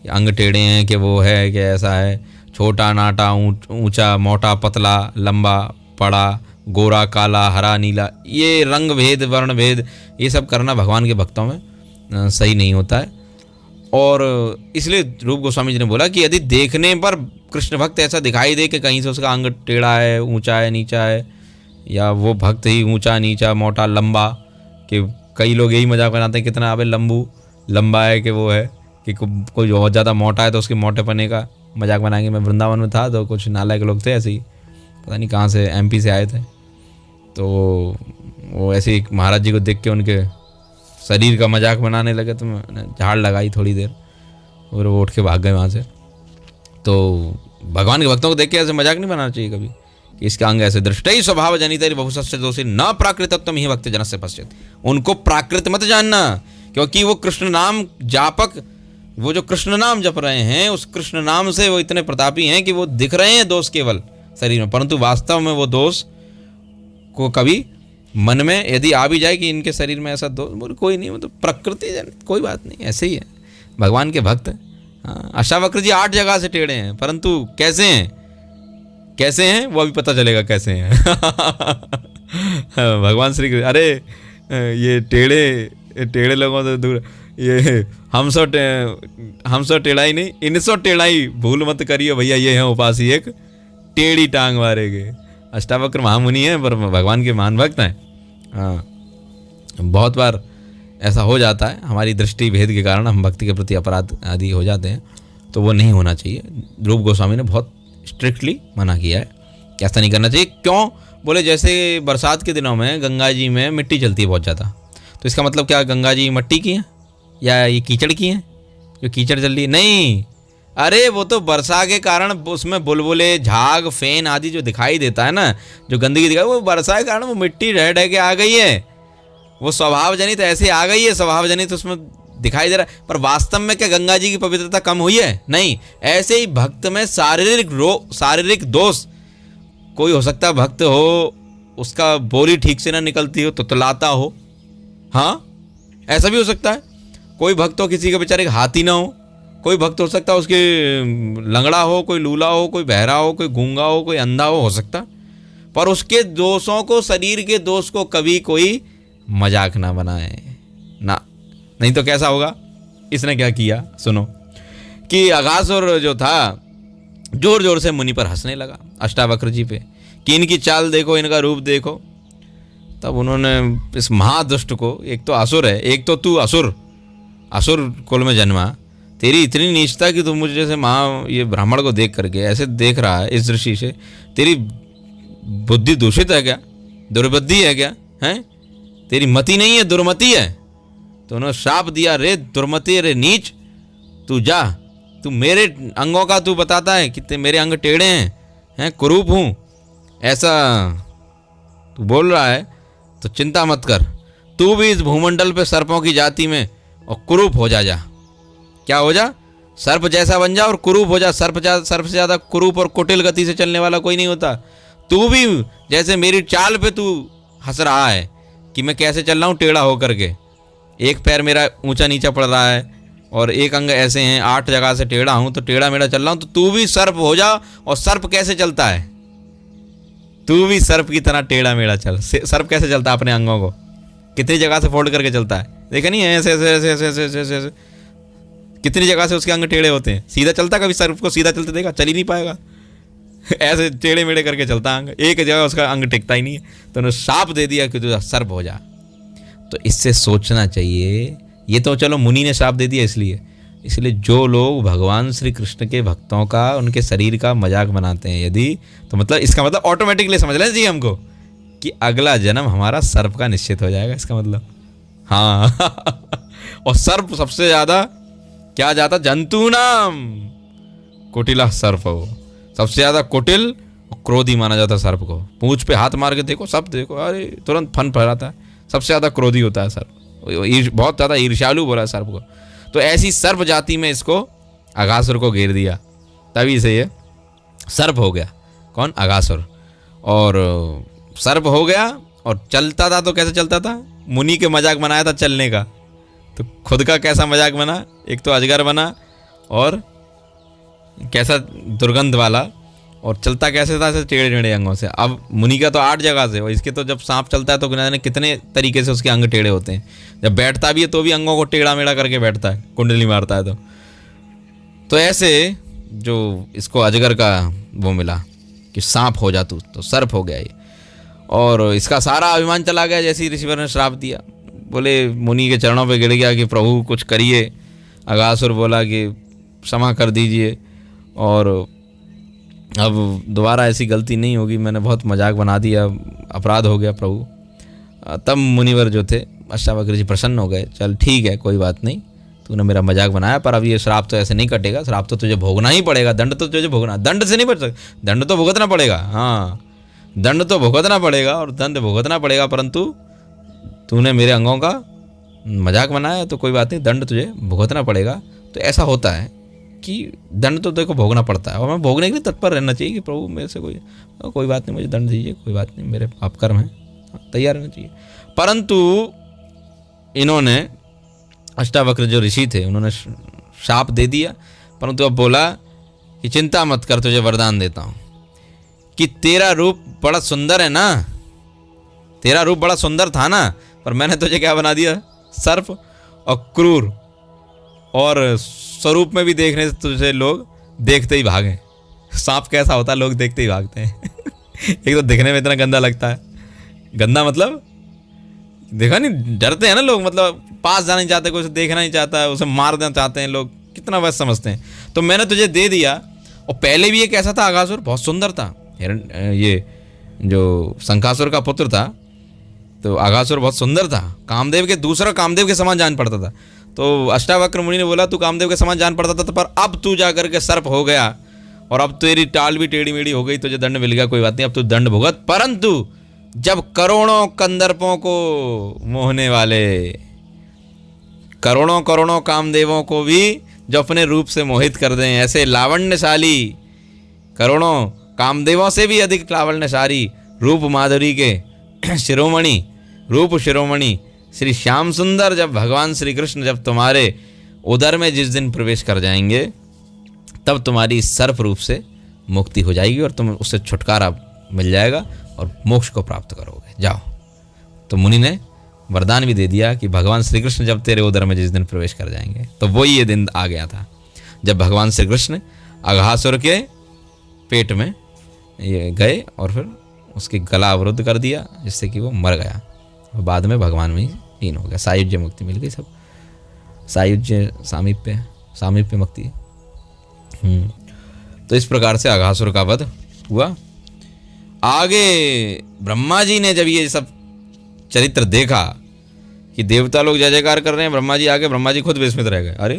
अंग टेढ़े हैं कि वो है कि ऐसा है, छोटा नाटा, ऊंचा मोटा, पतला लंबा पड़ा, गोरा काला, हरा नीला, ये रंग भेद, वर्ण भेद, ये सब करना भगवान के भक्तों में सही नहीं होता है। और इसलिए रूप गोस्वामी जी ने बोला कि यदि देखने पर कृष्ण भक्त ऐसा दिखाई दे कि कहीं से उसका अंग टेढ़ा है, ऊंचा है, नीचा है, या वो भक्त ही ऊंचा नीचा मोटा लंबा, कि कई लोग यही मजाक बनाते हैं कितना अबे लंबा है कि वो है कि कोई बहुत ज़्यादा मोटा है तो उसके मोटेपने का मजाक बनाएंगे। मैं वृंदावन में था तो कुछ नालायक लोग थे ऐसे ही, पता नहीं कहाँ से, MP से आए थे, तो वो ऐसे ही महाराज जी को देख के उनके शरीर का मजाक बनाने लगे, तो मैंने झाड़ लगाई थोड़ी देर और वो उठ के भाग गए वहाँ से। तो भगवान के भक्तों को देख के ऐसे मजाक नहीं बनाना चाहिए कभी कि इसका अंग ऐसे। दृष्टि स्वभाव जनितैर बहुशस्य दोषे न प्राकृतत्वम ही भक्त जनस्य पश्येत्। उनको प्राकृत मत जानना, क्योंकि वो कृष्ण नाम जापक, वो जो कृष्ण नाम जप रहे हैं उस कृष्ण नाम से वो इतने प्रतापी हैं कि वो दिख रहे हैं दोष केवल शरीर में, परंतु वास्तव में वो दोष को कभी मन में यदि आ भी जाए कि इनके शरीर में ऐसा दोष, कोई नहीं, मतलब प्रकृति जनित, कोई बात नहीं, ऐसे ही है भगवान के भक्त। हाँ, अष्टावक्र जी 8 जगह से टेढ़े हैं, परंतु कैसे हैं वो अभी पता चलेगा कैसे हैं। भगवान श्री कृष्ण, अरे ये टेढ़े लोगों से दूर, ये हम सो टेढ़ाई नहीं, इनसो टेढ़ाई भूल मत करिए भैया, ये हैं उपासी एक टेढ़ी टांग वाले के। अष्टावक्र महामुनि हैं पर भगवान के महान भक्त हैं। हाँ, बहुत बार ऐसा हो जाता है, हमारी दृष्टि भेद के कारण हम भक्ति के प्रति अपराध आदि हो जाते हैं, तो वो नहीं होना चाहिए। रूप गोस्वामी ने बहुत स्ट्रिक्टली मना किया है कि ऐसा नहीं करना चाहिए। क्यों? बोले जैसे बरसात के दिनों में गंगा जी में मिट्टी चलती है बहुत ज़्यादा, तो इसका मतलब क्या गंगा जी मिट्टी की हैं या ये कीचड़ की हैं जो कीचड़ चल रही है? नहीं, अरे वो तो वर्षा के कारण उसमें बुलबुले, झाग, फेन आदि जो दिखाई देता है ना, जो गंदगी दिखाई, वो वर्षा के कारण वो मिट्टी रह रह के आ गई है, वो स्वभाव जनित ऐसे आ गई है, स्वभाव जनित उसमें दिखाई दे रहा है। पर वास्तव में क्या गंगा जी की पवित्रता कम हुई है? नहीं। ऐसे ही भक्त में शारीरिक दोष, कोई हो सकता है भक्त हो उसका बोली ठीक से ना निकलती हो तो तलाता हो, हाँ ऐसा भी हो सकता है। कोई भक्त हो किसी के बेचारे के हाथी ना हो, कोई भक्त हो सकता है उसके लंगड़ा हो, कोई लूला हो, कोई बहरा हो, कोई गूंगा हो, कोई अंधा हो सकता। पर उसके दोषों को, शरीर के दोष को कभी कोई मजाक ना बनाए ना, नहीं तो कैसा होगा। इसने क्या किया सुनो, कि अगासुर जो था जोर जोर से मुनि पर हंसने लगा, अष्टावक्र जी पे, कि इनकी चाल देखो, इनका रूप देखो। तब उन्होंने इस महादुष्ट को, एक तो असुर है, एक तो तू असुर कुल में जन्मा, तेरी इतनी नीचता कि तू मुझे जैसे ये ब्राह्मण को देख करके ऐसे देख रहा है इस दृष्टि से, तेरी बुद्धि दूषित है क्या? दुर्बुद्धि है क्या? हैं? तेरी मति नहीं है, दुर्मति है। तो उन्होंने श्राप दिया, रे दुर्मति, रे नीच, तू जा, तू मेरे अंगों का तू बताता है कि मेरे अंग टेढ़े हैं, कुरूप हूँ, ऐसा तू बोल रहा है, तो चिंता मत कर, तू भी इस भूमंडल पे सर्पों की जाति में और कुरूप हो जा। क्या हो जा? सर्प जैसा बन जा और कुरूप हो जा। सर्प से ज़्यादा कुरूप और कुटिल गति से चलने वाला कोई नहीं होता। तू भी जैसे मेरी चाल पे तू हंस रहा है कि मैं कैसे चल रहा हूँ टेढ़ा होकर के, एक पैर मेरा ऊंचा नीचा पड़ रहा है और एक अंग ऐसे हैं, 8 जगह से टेढ़ा हूँ, तो टेढ़ा मेढ़ा चल रहा हूँ, तो तू भी सर्प हो जा। और सर्प कैसे चलता है? तू भी सर्प की तरह टेढ़ा मेढ़ा चल। सर्प कैसे चलता है? अपने अंगों को कितनी जगह से फोल्ड करके चलता है, देखा नहीं है? ऐसे ऐसे ऐसे ऐसे ऐसे ऐसे ऐसे, ऐसे। कितनी जगह से उसके अंग टेढ़े होते हैं। सीधा चलता, कभी सर्प को सीधा चलते देखा? चल ही नहीं पाएगा। ऐसे टेढ़े मेढ़े करके चलता अंग, एक जगह उसका अंग टिकता ही नहीं है। तो उन्होंने शाप दे दिया कि तू सर्प हो जा। तो इससे सोचना चाहिए। ये तो चलो मुनि ने शाप दे दिया, इसलिए जो लोग भगवान श्री कृष्ण के भक्तों का, उनके शरीर का मजाक बनाते हैं यदि, तो मतलब इसका मतलब ऑटोमेटिकली समझ लेना चाहिए हमको कि अगला जन्म हमारा सर्प का निश्चित हो जाएगा, इसका मतलब। हाँ और सर्प सबसे ज़्यादा क्या जाता? जंतु नाम कुटिला सर्प हो, सबसे ज़्यादा कुटिल और क्रोधी माना जाता सर्प को। पूंछ पे हाथ मार के देखो, सब देखो, अरे तुरंत फन फहराता है। सबसे ज़्यादा क्रोधी होता है सर्प, बहुत ज़्यादा ईर्ष्यालु बोला सर्प को। तो ऐसी सर्प जाति में इसको अगासुर को घेर दिया, तभी से ये सर्प हो गया। कौन? अगासुर। और सर्प हो गया और चलता था तो कैसे चलता था? मुनि के मजाक बनाया था चलने का, तो खुद का कैसा मजाक बना? एक तो अजगर बना और कैसा दुर्गंध वाला, और चलता कैसे था? ऐसे टेढ़े टेढ़े अंगों से। अब मुनि का तो 8 जगह से, और इसके तो जब सांप चलता है तो कितने तरीके से उसके अंग टेढ़े होते हैं। जब बैठता भी है तो भी अंगों को टेढ़ा मेढ़ा करके बैठता है, कुंडली मारता है तो ऐसे जो इसको अजगर का वो मिला कि सांप हो जा तू, तो सर्प हो गया ये। और इसका सारा अभिमान चला गया जैसे ही ऋषिवर ने श्राप दिया। बोले मुनि के चरणों पे गिर गया कि प्रभु कुछ करिए। अगासुर बोला कि क्षमा कर दीजिए और अब दोबारा ऐसी गलती नहीं होगी, मैंने बहुत मजाक बना दिया, अपराध हो गया प्रभु। तब मुनिवर जो थे अष्टावक्र जी प्रसन्न हो गए, चल ठीक है कोई बात नहीं, तूने मेरा मजाक बनाया, पर अब ये श्राप तो ऐसे नहीं कटेगा, श्राप तो तुझे भोगना ही पड़ेगा, दंड तो तुझे भोगना, दंड से नहीं बच सकता, दंड तो भुगतना पड़ेगा। हाँ दंड तो भुगतना पड़ेगा और दंड भुगतना पड़ेगा, परंतु तूने मेरे अंगों का मजाक बनाया तो कोई बात नहीं, दंड तुझे भुगतना पड़ेगा। तो ऐसा होता है कि दंड तो देखो भोगना पड़ता है और हमें भोगने के लिए तत्पर रहना चाहिए कि प्रभु मेरे से कोई बात नहीं, मुझे दंड दीजिए, कोई बात नहीं, मेरे पाप कर्म हैं, तैयार रहना चाहिए। परंतु इन्होंने अष्टावक्र जो ऋषि थे उन्होंने शाप दे दिया, परंतु अब बोला कि चिंता मत कर, तुझे वरदान देता हूँ कि तेरा रूप बड़ा सुंदर है ना, तेरा रूप बड़ा सुंदर था ना, पर मैंने तुझे क्या बना दिया, सर्प और क्रूर, और स्वरूप में भी देखने से तुझे लोग देखते ही भागें। सांप कैसा होता है, लोग देखते ही भागते हैं। एक तो दिखने में इतना गंदा लगता है, गंदा मतलब देखा नहीं, डरते हैं ना लोग, मतलब पास जाना नहीं चाहते, कोई उसे देखना नहीं चाहता है, उसे मार देना चाहते हैं लोग, कितना वैसा समझते हैं। तो मैंने तुझे दे दिया और पहले भी एक ऐसा था अघासुर, बहुत सुंदर था। ये जो शंखासुर का पुत्र था, तो अघासुर बहुत सुंदर था, कामदेव के दूसरा कामदेव के समान जान पड़ता था। तो अष्टावक्र मुनि ने बोला तू कामदेव के समान जान पड़ता था, तो पर अब तू जा करके सर्प हो गया और अब तेरी टाल भी टेढ़ी मेढ़ी हो गई, तुझे दंड मिल गया, कोई बात नहीं, अब तू दंड भुगत। परंतु जब करोड़ों कंदर्पों को मोहने वाले, करोड़ों करोड़ों कामदेवों को भी जो अपने रूप से मोहित कर दें, ऐसे लावण्यशाली, करोड़ों कामदेवों से भी अधिक लावण्यशाली रूप माधुरी के शिरोमणि, रूप शिरोमणि श्री श्याम सुंदर जब भगवान श्री कृष्ण जब तुम्हारे उदर में जिस दिन प्रवेश कर जाएंगे, तब तुम्हारी सर्प रूप से मुक्ति हो जाएगी और तुम उससे छुटकारा मिल जाएगा और मोक्ष को प्राप्त करोगे, जाओ। तो मुनि ने वरदान भी दे दिया कि भगवान श्री कृष्ण जब तेरे उदर में जिस दिन प्रवेश कर जाएंगे, तो वही ये दिन आ गया था जब भगवान श्री कृष्ण अघासुर के पेट में ये गए और फिर उसकी गला अवरुद्ध कर दिया, जिससे कि वो मर गया और बाद में भगवान में ही लीन हो गया। सायुज्य मुक्ति मिल गई, सब सायुज्य सामीप्य मुक्ति। तो इस प्रकार से अघासुर का वध हुआ। आगे ब्रह्मा जी ने जब ये सब चरित्र देखा कि देवता लोग जय जयकार कर रहे हैं, ब्रह्मा जी आगे, ब्रह्मा जी खुद विस्मित रह गए। अरे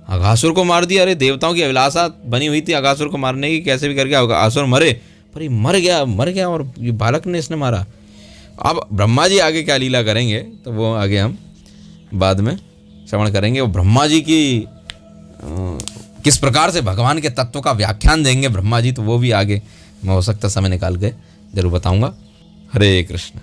अघासुर को मार दिया, अरे देवताओं की अभिलाषा बनी हुई थी अघासुर को मारने की, कैसे भी करके अघासुर मरे, पर ये मर गया और ये बालक ने इसने मारा। अब ब्रह्मा जी आगे क्या लीला करेंगे, तो वो आगे हम बाद में श्रवण करेंगे। वो ब्रह्मा जी की किस प्रकार से भगवान के तत्व का व्याख्यान देंगे ब्रह्मा जी, तो वो भी आगे मैं हो सकता समय निकाल के जरूर बताऊंगा। हरे कृष्ण।